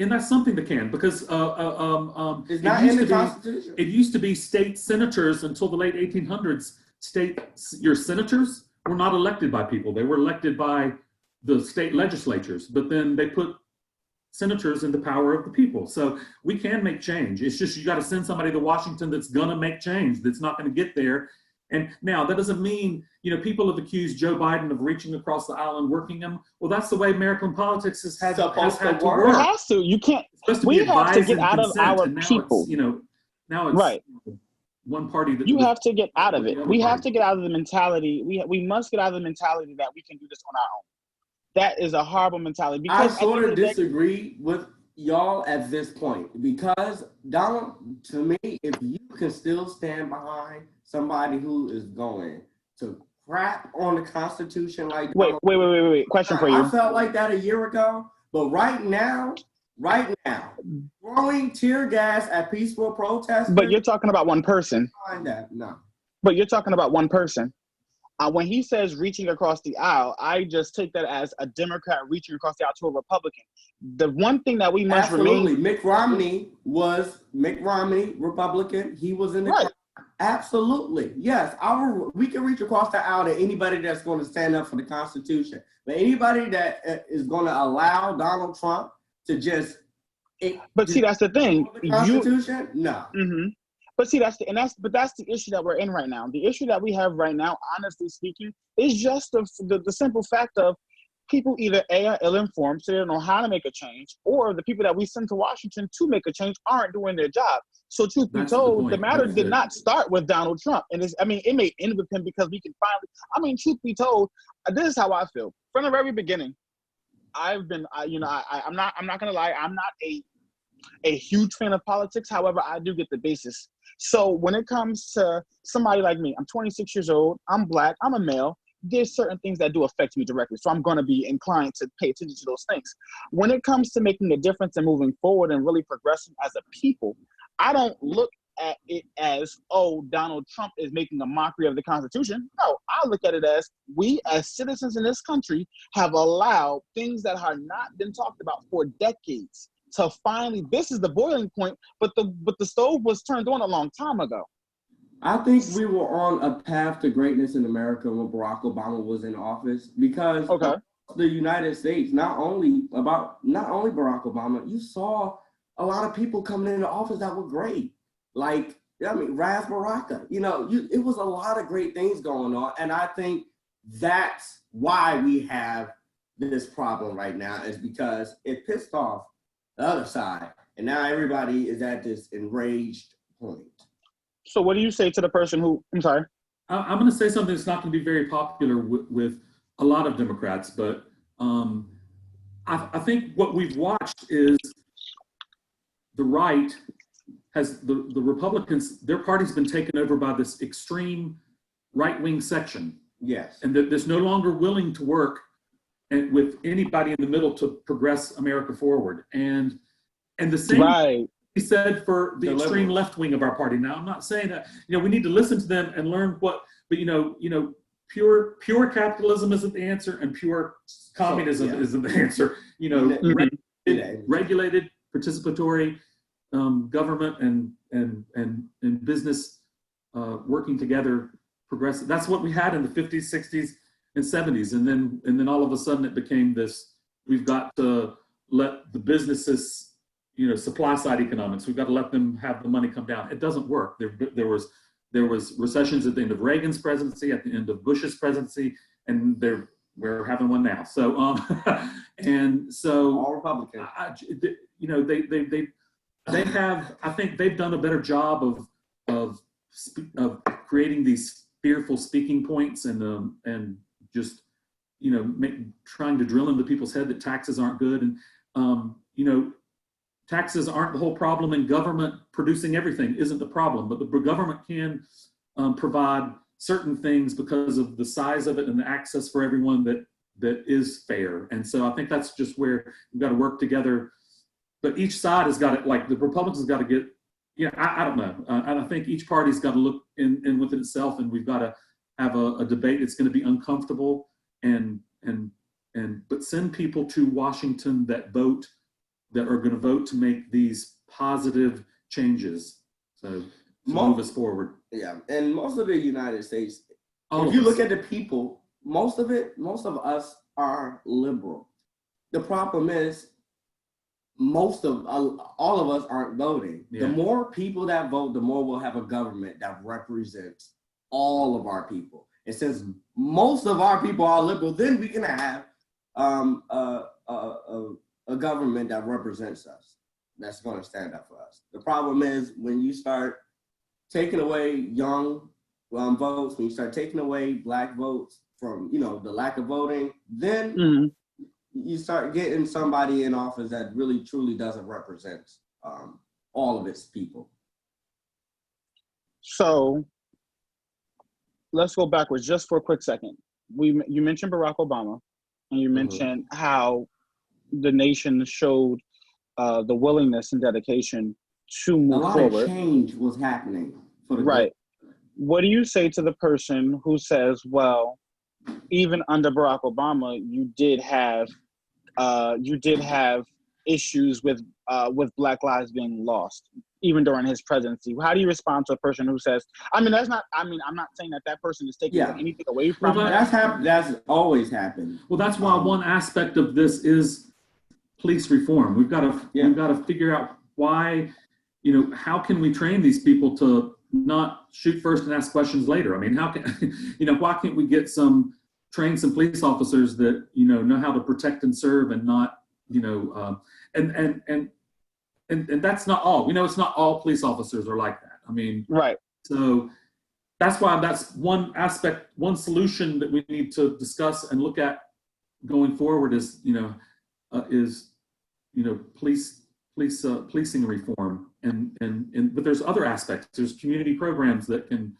And that's something that can, because it's not in the Constitution. It used to be state senators until the late 1800s. Your senators were not elected by people. They were elected by the state legislatures. But then they put senators in the power of the people. So we can make change. It's just you got to send somebody to Washington that's going to make change, that's not going to get there. And now that doesn't mean, people have accused Joe Biden of reaching across the aisle and working him. Well, that's the way American politics has had to work. It has to. You can't. We have to get out of our people. Now it's right. One party that you have to get out of it. We have to get out of the mentality. We must get out of the mentality that we can do this on our own. That is a horrible mentality. Because I sort of disagree with y'all at this point, because Donald, to me, if you can still stand behind somebody who is going to crap on the Constitution like Wait. Question for you. I felt like that a year ago, but right now, throwing tear gas at peaceful protesters. But you're talking about one person. No. But you're talking about one person. When he says reaching across the aisle, I just take that as a Democrat reaching across the aisle to a Republican. The one thing that we must remain... Mitt Romney, Republican. He was in the... Right. Absolutely. Yes. We can reach across the aisle to anybody that's going to stand up for the Constitution. But anybody that is going to allow Donald Trump to just... But see, that's the thing. The Constitution? No. Mm-hmm. But see, that's the issue that we're in right now. The issue that we have right now, honestly speaking, is just the simple fact of people either A, are ill-informed, so they don't know how to make a change, or the people that we send to Washington to make a change aren't doing their job. So truth be told, the matter did not start with Donald Trump. And it may end with him because we can finally, truth be told, this is how I feel. From the very beginning, I'm not gonna lie, I'm not a huge fan of politics. However, I do get the basis. So when it comes to somebody like me, I'm 26 years old, I'm Black, I'm a male, there's certain things that do affect me directly. So I'm going to be inclined to pay attention to those things. When it comes to making a difference and moving forward and really progressing as a people, I don't look at it as, oh, Donald Trump is making a mockery of the Constitution. No, I look at it as we as citizens in this country have allowed things that have not been talked about for decades to finally, this is the boiling point, but the stove was turned on a long time ago. I think we were on a path to greatness in America when Barack Obama was in office because the United States, not only Barack Obama, you saw a lot of people coming into office that were great. Like, Ras Baraka, it was a lot of great things going on. And I think that's why we have this problem right now, is because it pissed off the other side, and now everybody is at this enraged point. So what do you say to the person who, I'm sorry? I'm going to say something that's not going to be very popular with a lot of Democrats, but I think what we've watched is the right has, the Republicans, their party's been taken over by this extreme right-wing section. Yes. And that there's no longer willing to work with anybody in the middle to progress America forward. And the same he said for the extreme left wing of our party. Now, I'm not saying that, we need to listen to them and learn but pure capitalism isn't the answer, and pure communism isn't the answer. Regulated, participatory government and business working together, progressive. That's what we had in the 50s, 60s, and 70s, and then all of a sudden it became this. We've got to let the businesses, supply side economics. We've got to let them have the money come down. It doesn't work. There was recessions at the end of Reagan's presidency, at the end of Bush's presidency, and we're having one now. So and so all Republicans. They have. I think they've done a better job of creating these fearful speaking points and just trying to drill into people's head that taxes aren't good, and taxes aren't the whole problem, and government producing everything isn't the problem, but the government can provide certain things because of the size of it and the access for everyone that is fair. And so I think that's just where we've got to work together. But each side has got to, like the Republicans got to get, I don't know. I think each party's got to look in within itself, and we've got to have a debate. It's going to be uncomfortable, but send people to Washington that are going to vote to make these positive changes. So move us forward. Yeah, and most of the United States, if you look at the people, most of us are liberal. The problem is all of us aren't voting. Yeah. The more people that vote, the more we'll have a government that represents all of our people. And since most of our people are liberal, then we can have a government that represents us, that's going to stand up for us. The problem is when you start taking away young votes, when you start taking away Black votes from the lack of voting, then you start getting somebody in office that really truly doesn't represent all of its people. So let's go backwards just for a quick second. You mentioned Barack Obama, and you mentioned how the nation showed the willingness and dedication to move forward. A lot of change was happening for the right. What do you say to the person who says, well, even under Barack Obama, you did have issues with Black lives being lost, even during his presidency? How do you respond to a person who says, I'm not saying that person is taking anything away from that's always happened. Well, that's why one aspect of this is police reform. We've got to figure out why, how can we train these people to not shoot first and ask questions later? I mean, how can, why can't we train some police officers that, know how to protect and serve and not, and that's not all. It's not all police officers are like that. I mean, right. So that's why that's one aspect, one solution that we need to discuss and look at going forward is, policing reform but there's other aspects. There's community programs that can,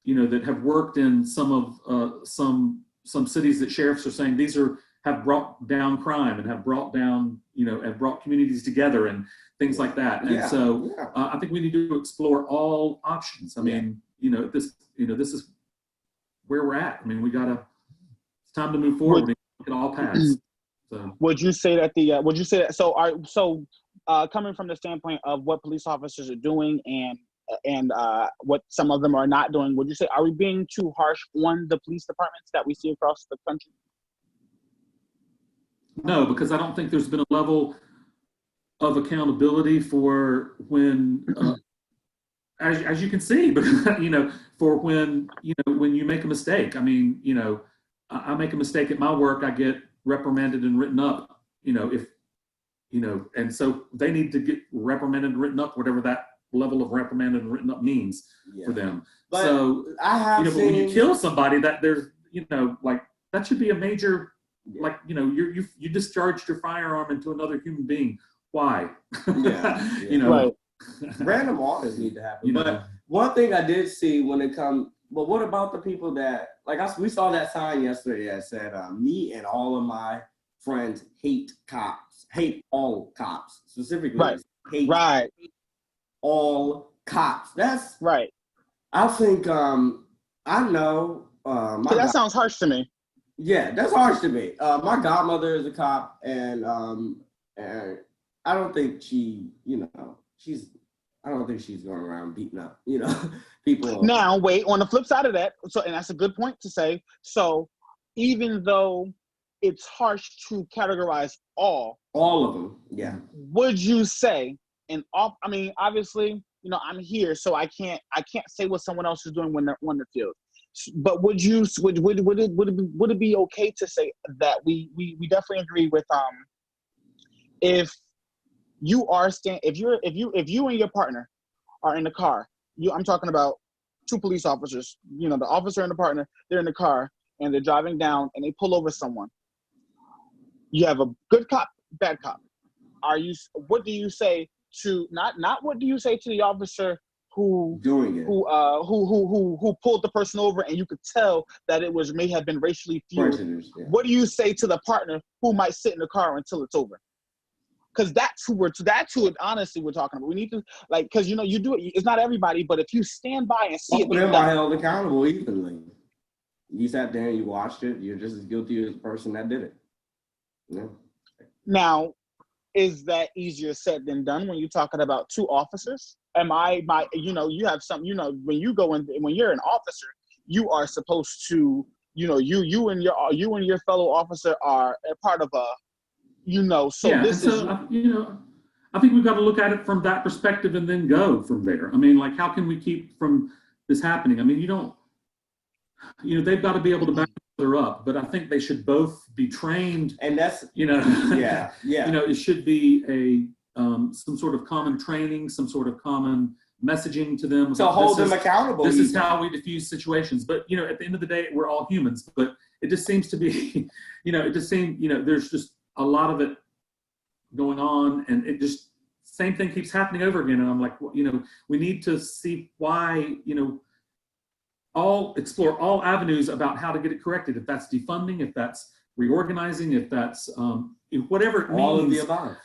that have worked in some cities that sheriffs are saying have brought down crime and have brought down, have brought communities together and things like that. And I think we need to explore all options. I mean, this is where we're at. I mean, it's time to move forward and look at all paths. So. Would you say that so coming from the standpoint of what police officers are doing and what some of them are not doing, would you say, are we being too harsh on the police departments that we see across the country? No, because I don't think there's been a level of accountability for when, as you can see, for when you make a mistake. I mean, I make a mistake at my work, I get reprimanded and written up, and so they need to get reprimanded and written up, whatever that level of reprimanded and written up means for them. But so I have but when you kill somebody, that there's, like that should be a major, like, you discharged your firearm into another human being. Why? Right. Random audits need to happen. But one thing I did see when it comes, but what about the people that, we saw that sign yesterday that said, me and all of my friends hate cops, hate all cops, specifically hate all cops. That's right. I think, I know. That sounds harsh to me. Yeah, that's harsh to me. My godmother is a cop, and I don't think she's going around beating up, people. Now, wait, on the flip side of that, and that's a good point to say. So even though it's harsh to categorize all of them, yeah. Would you say, obviously, I'm here, so I can't say what someone else is doing when they're on the field. But would it be okay to say that we definitely agree with if you and your partner are in the car, I'm talking about two police officers, the officer and the partner, they're in the car and they're driving down and they pull over someone. You have a good cop, bad cop. What do you say to not what do you say to the officer who pulled the person over and you could tell that it may have been racially fueled? Yeah. What do you say to the partner who might sit in the car until it's over? Because that's who honestly we're talking about. We need to, because you do it. It's not everybody, but if you stand by and see it, them are held accountable evenly. You sat there and you watched it. You're just as guilty as the person that did it. Yeah. Now, is that easier said than done when you're talking about two officers? You have some, when you go in, when you're an officer, you are supposed to, you and your fellow officer are a part of a, I think we've got to look at it from that perspective and then go from there. I mean, how can we keep from this happening? I mean, they've got to be able to back each other up, but I think they should both be trained. And that's, it should be some sort of common training, some sort of common messaging to them. To hold them accountable. This is how we diffuse situations. But, at the end of the day, we're all humans. But it just seems to be, there's just a lot of it going on. And it just, same thing keeps happening over again. And I'm like, we need to see why, explore all avenues about how to get it corrected. If that's defunding, if that's reorganizing, if that's whatever it means. All of the above.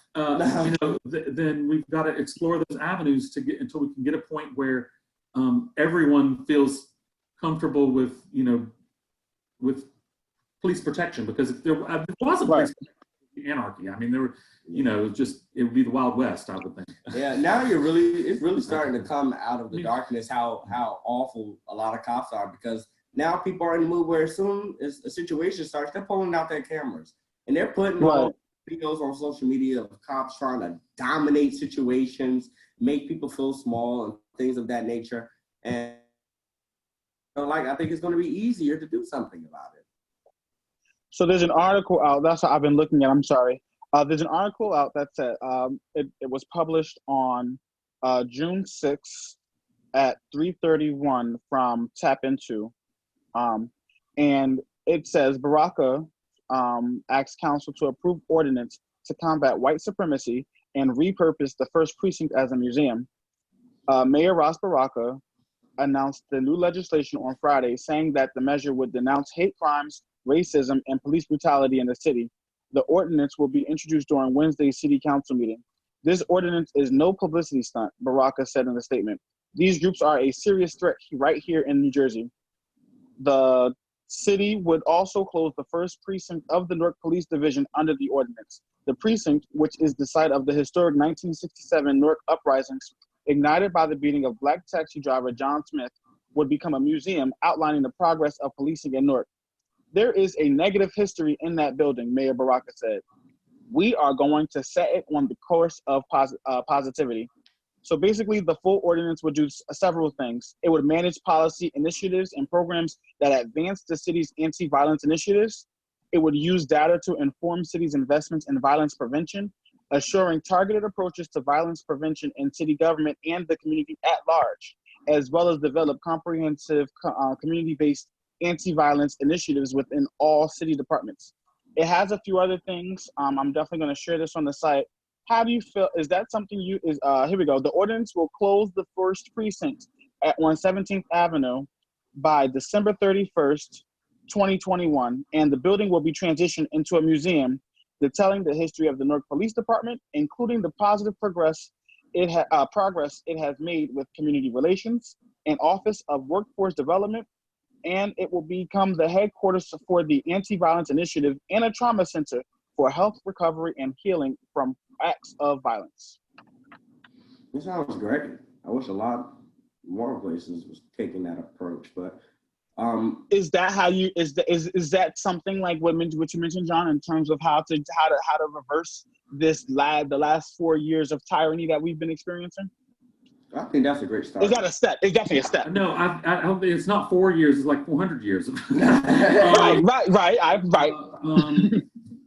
Then we've got to explore those avenues to get until we can get a point where everyone feels comfortable with with police protection. Because if there wasn't police protection, it would be anarchy. I mean, there were it would be the Wild West, I would think. Yeah, now it's really starting to come out of the darkness how awful a lot of cops are, because now people are in the mood where as soon as a situation starts, they're pulling out their cameras and they're putting on videos on social media of cops trying to dominate situations, make people feel small and things of that nature. And I think it's going to be easier to do something about it. So there's an article out. That's what I've been looking at. I'm sorry. There's an article out that said it was published on June 6th at 3:31 from Tap Into. And it says Baraka asks council to approve ordinance to combat white supremacy and repurpose the first precinct as a museum. Mayor Ras Baraka announced the new legislation on Friday, saying that the measure would denounce hate crimes, racism, and police brutality in the city. The ordinance will be introduced during Wednesday's city council meeting. This ordinance is no publicity stunt, Baraka said in a statement. These groups are a serious threat right here in New Jersey. The city would also close the first precinct of the Newark Police Division under the ordinance. The precinct, which is the site of the historic 1967 Newark uprisings, ignited by the beating of black taxi driver John Smith, would become a museum outlining the progress of policing in Newark. There is a negative history in that building, Mayor Baraka said. We are going to set it on the course of positivity. So basically, the full ordinance would do several things. It would manage policy initiatives and programs that advance the city's anti-violence initiatives. It would use data to inform cities' investments in violence prevention, assuring targeted approaches to violence prevention in city government and the community at large, as well as develop comprehensive community-based anti-violence initiatives within all city departments. It has a few other things. I'm definitely going to share this on the site. How do you feel? Is that something here we go. The ordinance will close the first precinct on 17th Avenue by December 31st, 2021, and the building will be transitioned into a museum detailing the history of the Newark Police Department, including the positive progress it has made with community relations and Office of Workforce Development, and it will become the headquarters for the Anti-Violence Initiative and a trauma center for health recovery and healing from acts of violence. This sounds great. I wish a lot more places was taking that approach, but is that how you is that something like what you mentioned, John, in terms of how to reverse the last 4 years of tyranny that we've been experiencing? I think that's a great start. Is that a step? It's definitely a step. No, I don't think it's not 4 years. It's like 400 years. Right.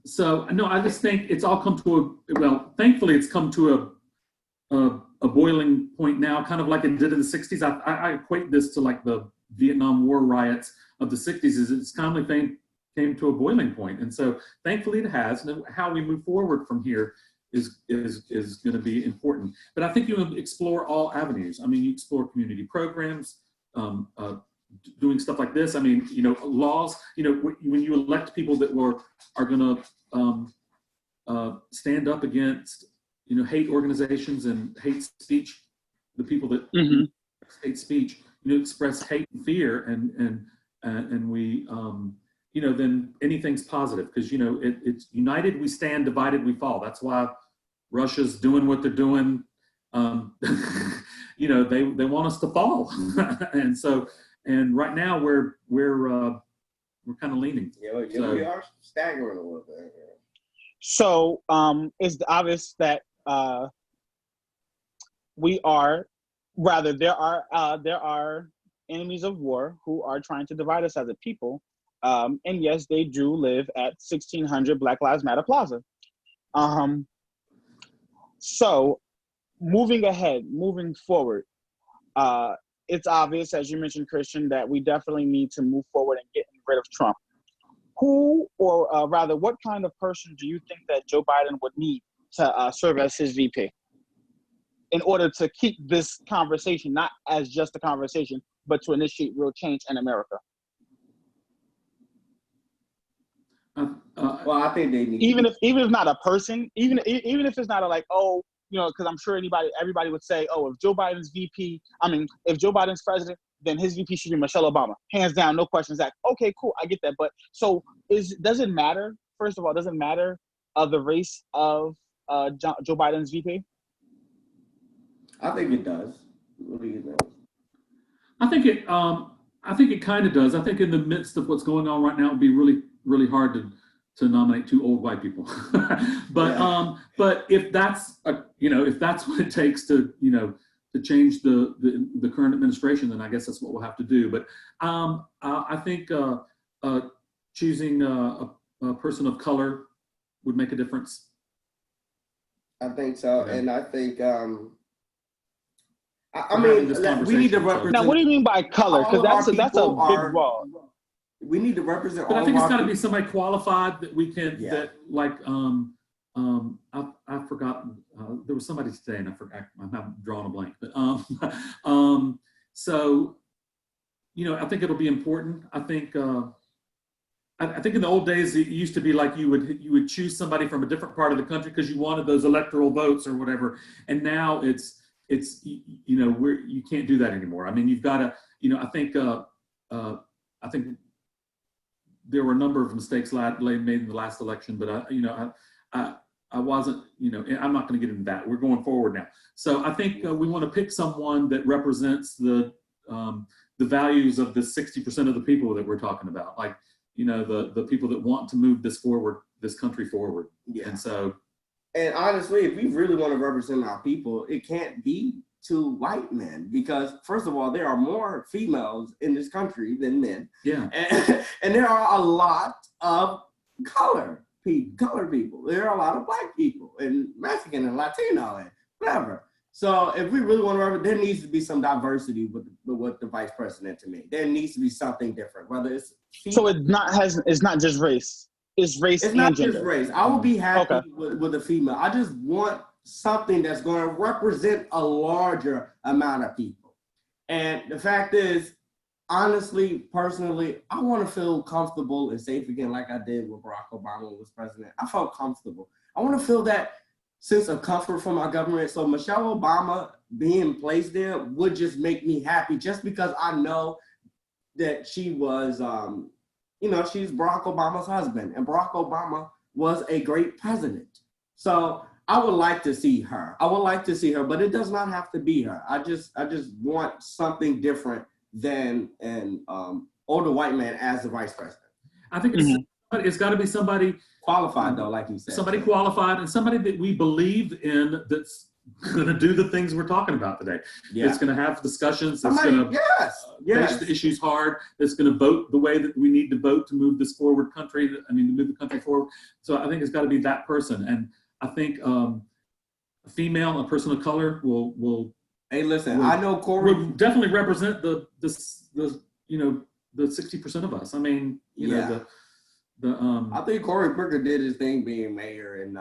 So no, I just think it's all come to thankfully it's come to a boiling point now, kind of like it did in the 60s. I equate this to like the Vietnam War riots of the 60s. It's kind of came to a boiling point, and so thankfully it has. And how we move forward from here is going to be important. But I think you explore all avenues. I mean, you explore community programs, doing stuff like this. I mean, laws. When you elect people that are going to stand up against hate organizations and hate speech, the people that hate speech, express hate and fear, and we then anything's positive, because it's united we stand, divided we fall. That's why Russia's doing what they're doing. They want us to fall, and right now we're kind of leaning. Yeah, we are staggering a little bit. So it's obvious that there are enemies of war who are trying to divide us as a people. And yes, they do live at 1600 Black Lives Matter Plaza. So moving forward, it's obvious, as you mentioned, Christian, that we definitely need to move forward and getting rid of Trump. Who, or rather, what kind of person do you think that Joe Biden would need to serve as his VP in order to keep this conversation, not as just a conversation, but to initiate real change in America. Well, I think they need even if not a person, even if it's not a like, oh, you know, because I'm sure everybody would say, oh, if Joe Biden's president, then his VP should be Michelle Obama, hands down, no questions asked. Okay, cool, I get that. But so does it matter? First of all, does it matter the race of Joe Biden's VP? I think it does. What do you think? I think it kind of does. I think in the midst of what's going on right now, it'd be really, really hard to nominate two old white people. But if that's if that's what it takes to to change the current administration, then I guess that's what we'll have to do. But I think choosing a person of color would make a difference. I think so, yeah. And I think I mean, we need to represent. Now, what do you mean by color? Because that's a big wall. We need to represent. But I think it's got to be somebody qualified that we can that like I've forgotten. There was somebody today, and I forgot. I'm drawing a blank. But so I think it'll be important. I think in the old days it used to be like you would choose somebody from a different part of the country because you wanted those electoral votes or whatever. And now it's you can't do that anymore. I mean, you've got to I think there were a number of mistakes made in the last election, but I wasn't, I'm not going to get into that. We're going forward now. So I think we want to pick someone that represents the values of the 60% of the people that we're talking about, like, the people that want to move this country forward. Yeah. And honestly, if we really want to represent our people, it can't be two white men, because first of all, there are more females in this country than men. Yeah. And there are a lot of colored people. There are a lot of black people and Mexican and Latino and whatever. So if we really want to represent, there needs to be some diversity with the vice president. To me, there needs to be something different. Whether it's so it's not just race. It's race. It's not just race. I would be happy with a female. I just want something that's going to represent a larger amount of people. And the fact is, honestly, personally, I want to feel comfortable and safe again, like I did with Barack Obama was president. I felt comfortable. I want to feel that sense of comfort from our government. So Michelle Obama being placed there would just make me happy, just because I know that she was, she's Barack Obama's husband, and Barack Obama was a great president. So I would like to see her. But it does not have to be her. I just want something different than an older white man as the vice president. I think it's got to be somebody qualified, though, like you said. Somebody qualified and somebody that we believe in, that's going to do the things we're talking about today. Yeah. It's going to have discussions. That's going to face the issues hard. That's going to vote the way that we need to vote to move this forward country. To move the country forward. So I think it's got to be that person. And I think a female, a person of color will. Hey, listen, I know Corey will definitely represent the 60% of us. I mean, I think Cory Booker did his thing being mayor in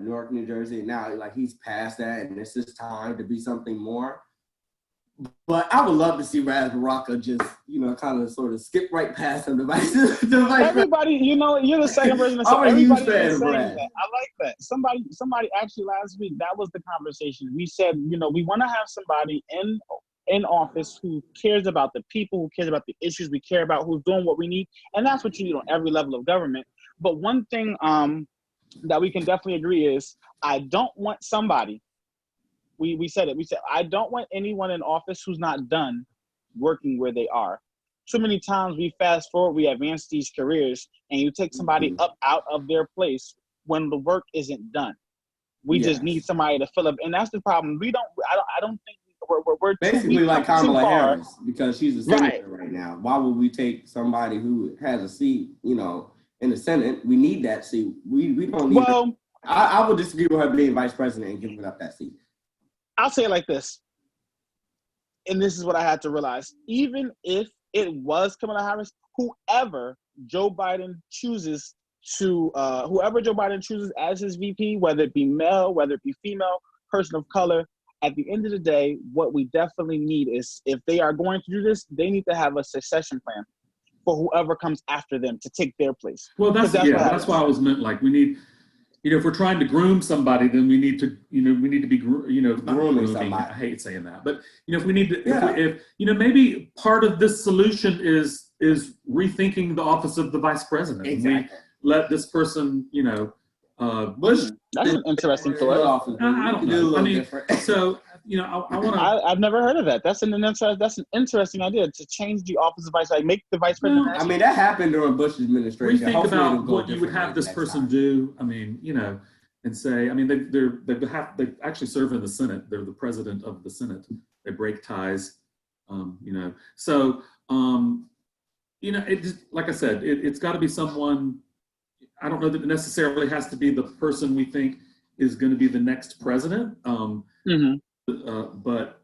Newark, New Jersey. Now, like, he's past that, and it's his time to be something more. But I would love to see Raz Baraka just, kind of sort of skip right past him. Everybody, you're the second person to say. I'm a huge fan of Brad. That. I like that. Somebody actually last week, that was the conversation. We said, we want to have somebody in office who cares about the people, who cares about the issues we care about, who's doing what we need. And that's what you need on every level of government. But one thing that we can definitely agree is, I don't want somebody, we said it, I don't want anyone in office who's not done working where they are. Too many times we fast forward, we advance these careers, and you take somebody up out of their place when the work isn't done. We just need somebody to fill up. And that's the problem. I don't think we're basically like Kamala Harris, because she's a senator right now. Why would we take somebody who has a seat, in the Senate? We need that seat. We don't need her. I would disagree with her being vice president and giving up that seat. I'll say it like this, and this is what I had to realize. Even if it was Kamala Harris, whoever Joe Biden chooses as his VP, whether it be male, whether it be female, person of color, at the end of the day, what we definitely need is, if they are going to do this, they need to have a succession plan for whoever comes after them to take their place. Well, that's why I was meant, like, we need, if we're trying to groom somebody, then we need to, we need to be, grooming somebody. I hate saying that, but if we need to, if maybe part of this solution is rethinking the office of the vice president. Exactly. We let this person, Bush. That's an interesting thought. I don't know. I mean, so I want to. I've never heard of that. That's an interesting idea, to change the office of vice, like make the vice president. I mean, that happened during Bush's administration. We think about what you would have this person do. I mean, and say, I mean, they actually serve in the Senate. They're the president of the Senate. They break ties. So it just, like I said, it's got to be someone. I don't know that it necessarily has to be the person we think is going to be the next president. But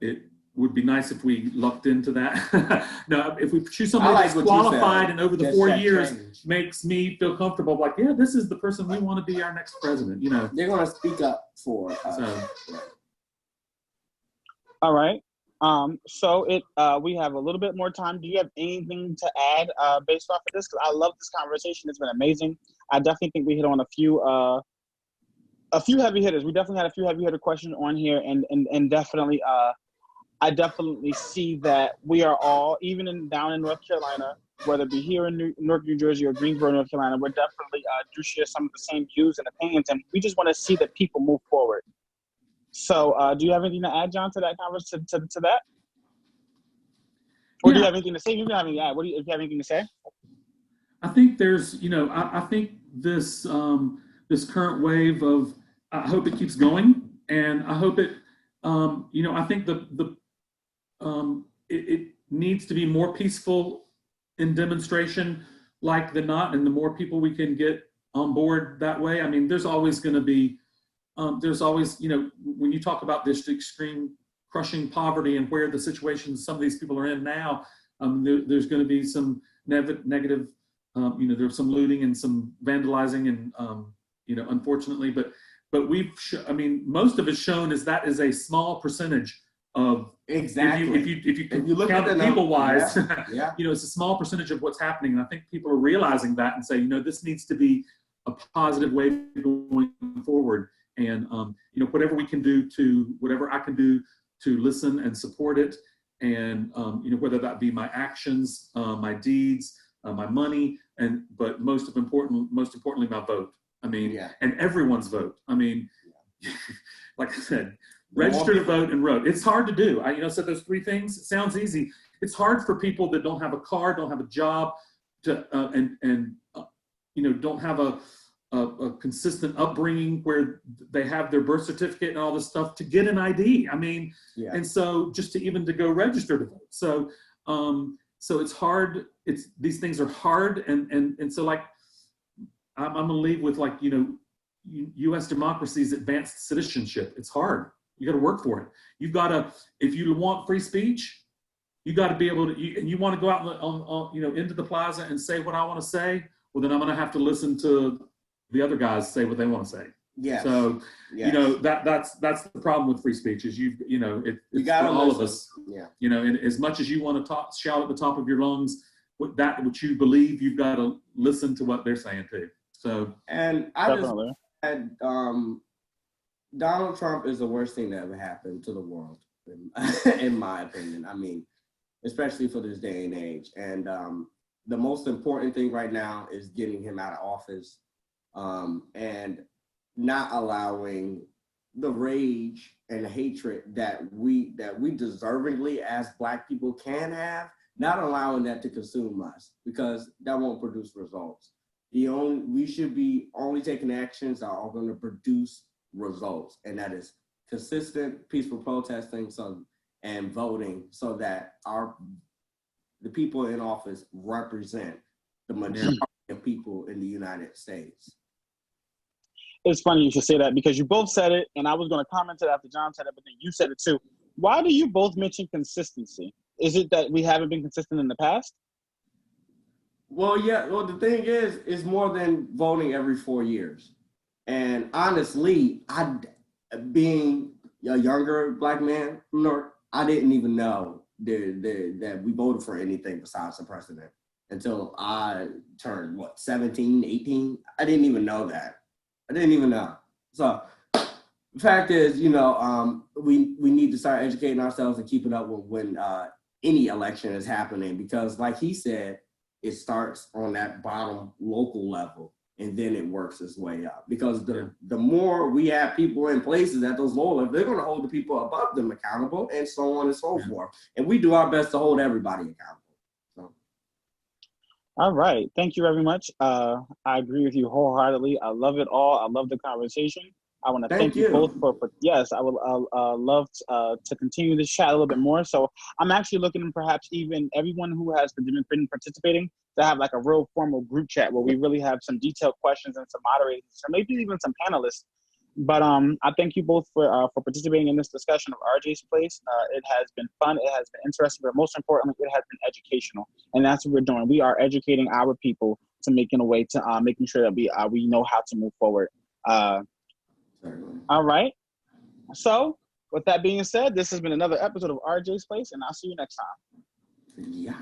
it would be nice if we lucked into that. No, if we choose somebody that's qualified and over the 4 years makes me feel comfortable, like, yeah, this is the person we want to be our next president. They're going to speak up for us. All right. So we have a little bit more time. Do you have anything to add based off of this? Because I love this conversation. It's been amazing. I definitely think we hit on a few heavy hitters. We definitely had a few heavy hitter questions on here, and definitely I definitely see that we are all, even down in North Carolina, whether it be here in Newark, New Jersey, or Greensboro, North Carolina, we're definitely do share some of the same views and opinions, and we just want to see that people move forward. So, do you have anything to add, John, to that conversation, to that? Or do you have anything to say? You don't have anything to add. If you have anything to say? I think there's, I think this this current wave of, I hope it keeps going, and I hope it, I think it needs to be more peaceful in demonstration like than not, and the more people we can get on board that way. I mean, there's always going to be, when you talk about this extreme crushing poverty and where the situations some of these people are in now, there's going to be some negative, there's some looting and some vandalizing, and unfortunately, but most of it's shown is that is a small percentage of, exactly. If you look at it people wise, it's a small percentage of what's happening, and I think people are realizing that and say, this needs to be a positive way going forward. And whatever we can do whatever I can do to listen and support it, and whether that be my actions, my deeds, my money, but most importantly, my vote. I mean, and everyone's vote. I mean, like I said, register to vote and vote. It's hard to do. So those three things. It sounds easy. It's hard for people that don't have a car, don't have a job, and don't have a consistent upbringing where they have their birth certificate and all this stuff to get an ID. I mean, and so just to go register to vote. So, so it's hard. These things are hard. And so, like, I'm going to leave with, like, U.S. democracy's advanced citizenship. It's hard. You got to work for it. You've got to, if you want free speech, you got to be able to, and you want to go out into the plaza and say what I want to say. Well, then I'm going to have to listen to the other guys say what they want to say. Yeah. So, that's the problem with free speech is it's for all of us. Yeah. And as much as you want to shout at the top of your lungs what you believe, you've got to listen to what they're saying too. So, and I definitely. Donald Trump is the worst thing that ever happened to the world, in my opinion. I mean, especially for this day and age. And the most important thing right now is getting him out of office, and not allowing the rage and hatred that we deservingly as Black people can have, not allowing that to consume us, because that won't produce results. We should be only taking actions that are going to produce results, and that is consistent, peaceful protesting, and voting, so that the people in office represent the majority of people in the United States. It's funny you should say that, because you both said it, and I was going to comment it after John said it, but then you said it too. Why do you both mention consistency? Is it that we haven't been consistent in the past? Well, yeah. Well, the thing is, it's more than voting every 4 years. And honestly, being a younger black man from North, I didn't even know that we voted for anything besides the president until I turned, 17, 18? I didn't even know that. I didn't even know. So the fact is, we need to start educating ourselves and keeping up with when any election is happening, because like he said, it starts on that bottom local level and then it works its way up. Because the more we have people in places at those lower levels, they're going to hold the people above them accountable, and so on and so forth. And we do our best to hold everybody accountable. So. All right. Thank you very much. I agree with you wholeheartedly. I love it all. I love the conversation. I want to thank you both for yes, I would love to continue this chat a little bit more. So I'm actually looking at perhaps even everyone who has been participating to have like a real formal group chat where we really have some detailed questions and some moderators, or maybe even some panelists. But I thank you both for participating in this discussion of RJ's Place. It has been fun. It has been interesting, but most importantly, it has been educational. And that's what we're doing. We are educating our people to making a way to making sure that we know how to move forward. All right. So with that being said, this has been another episode of RJ's Place, and I'll see you next time. Yeah.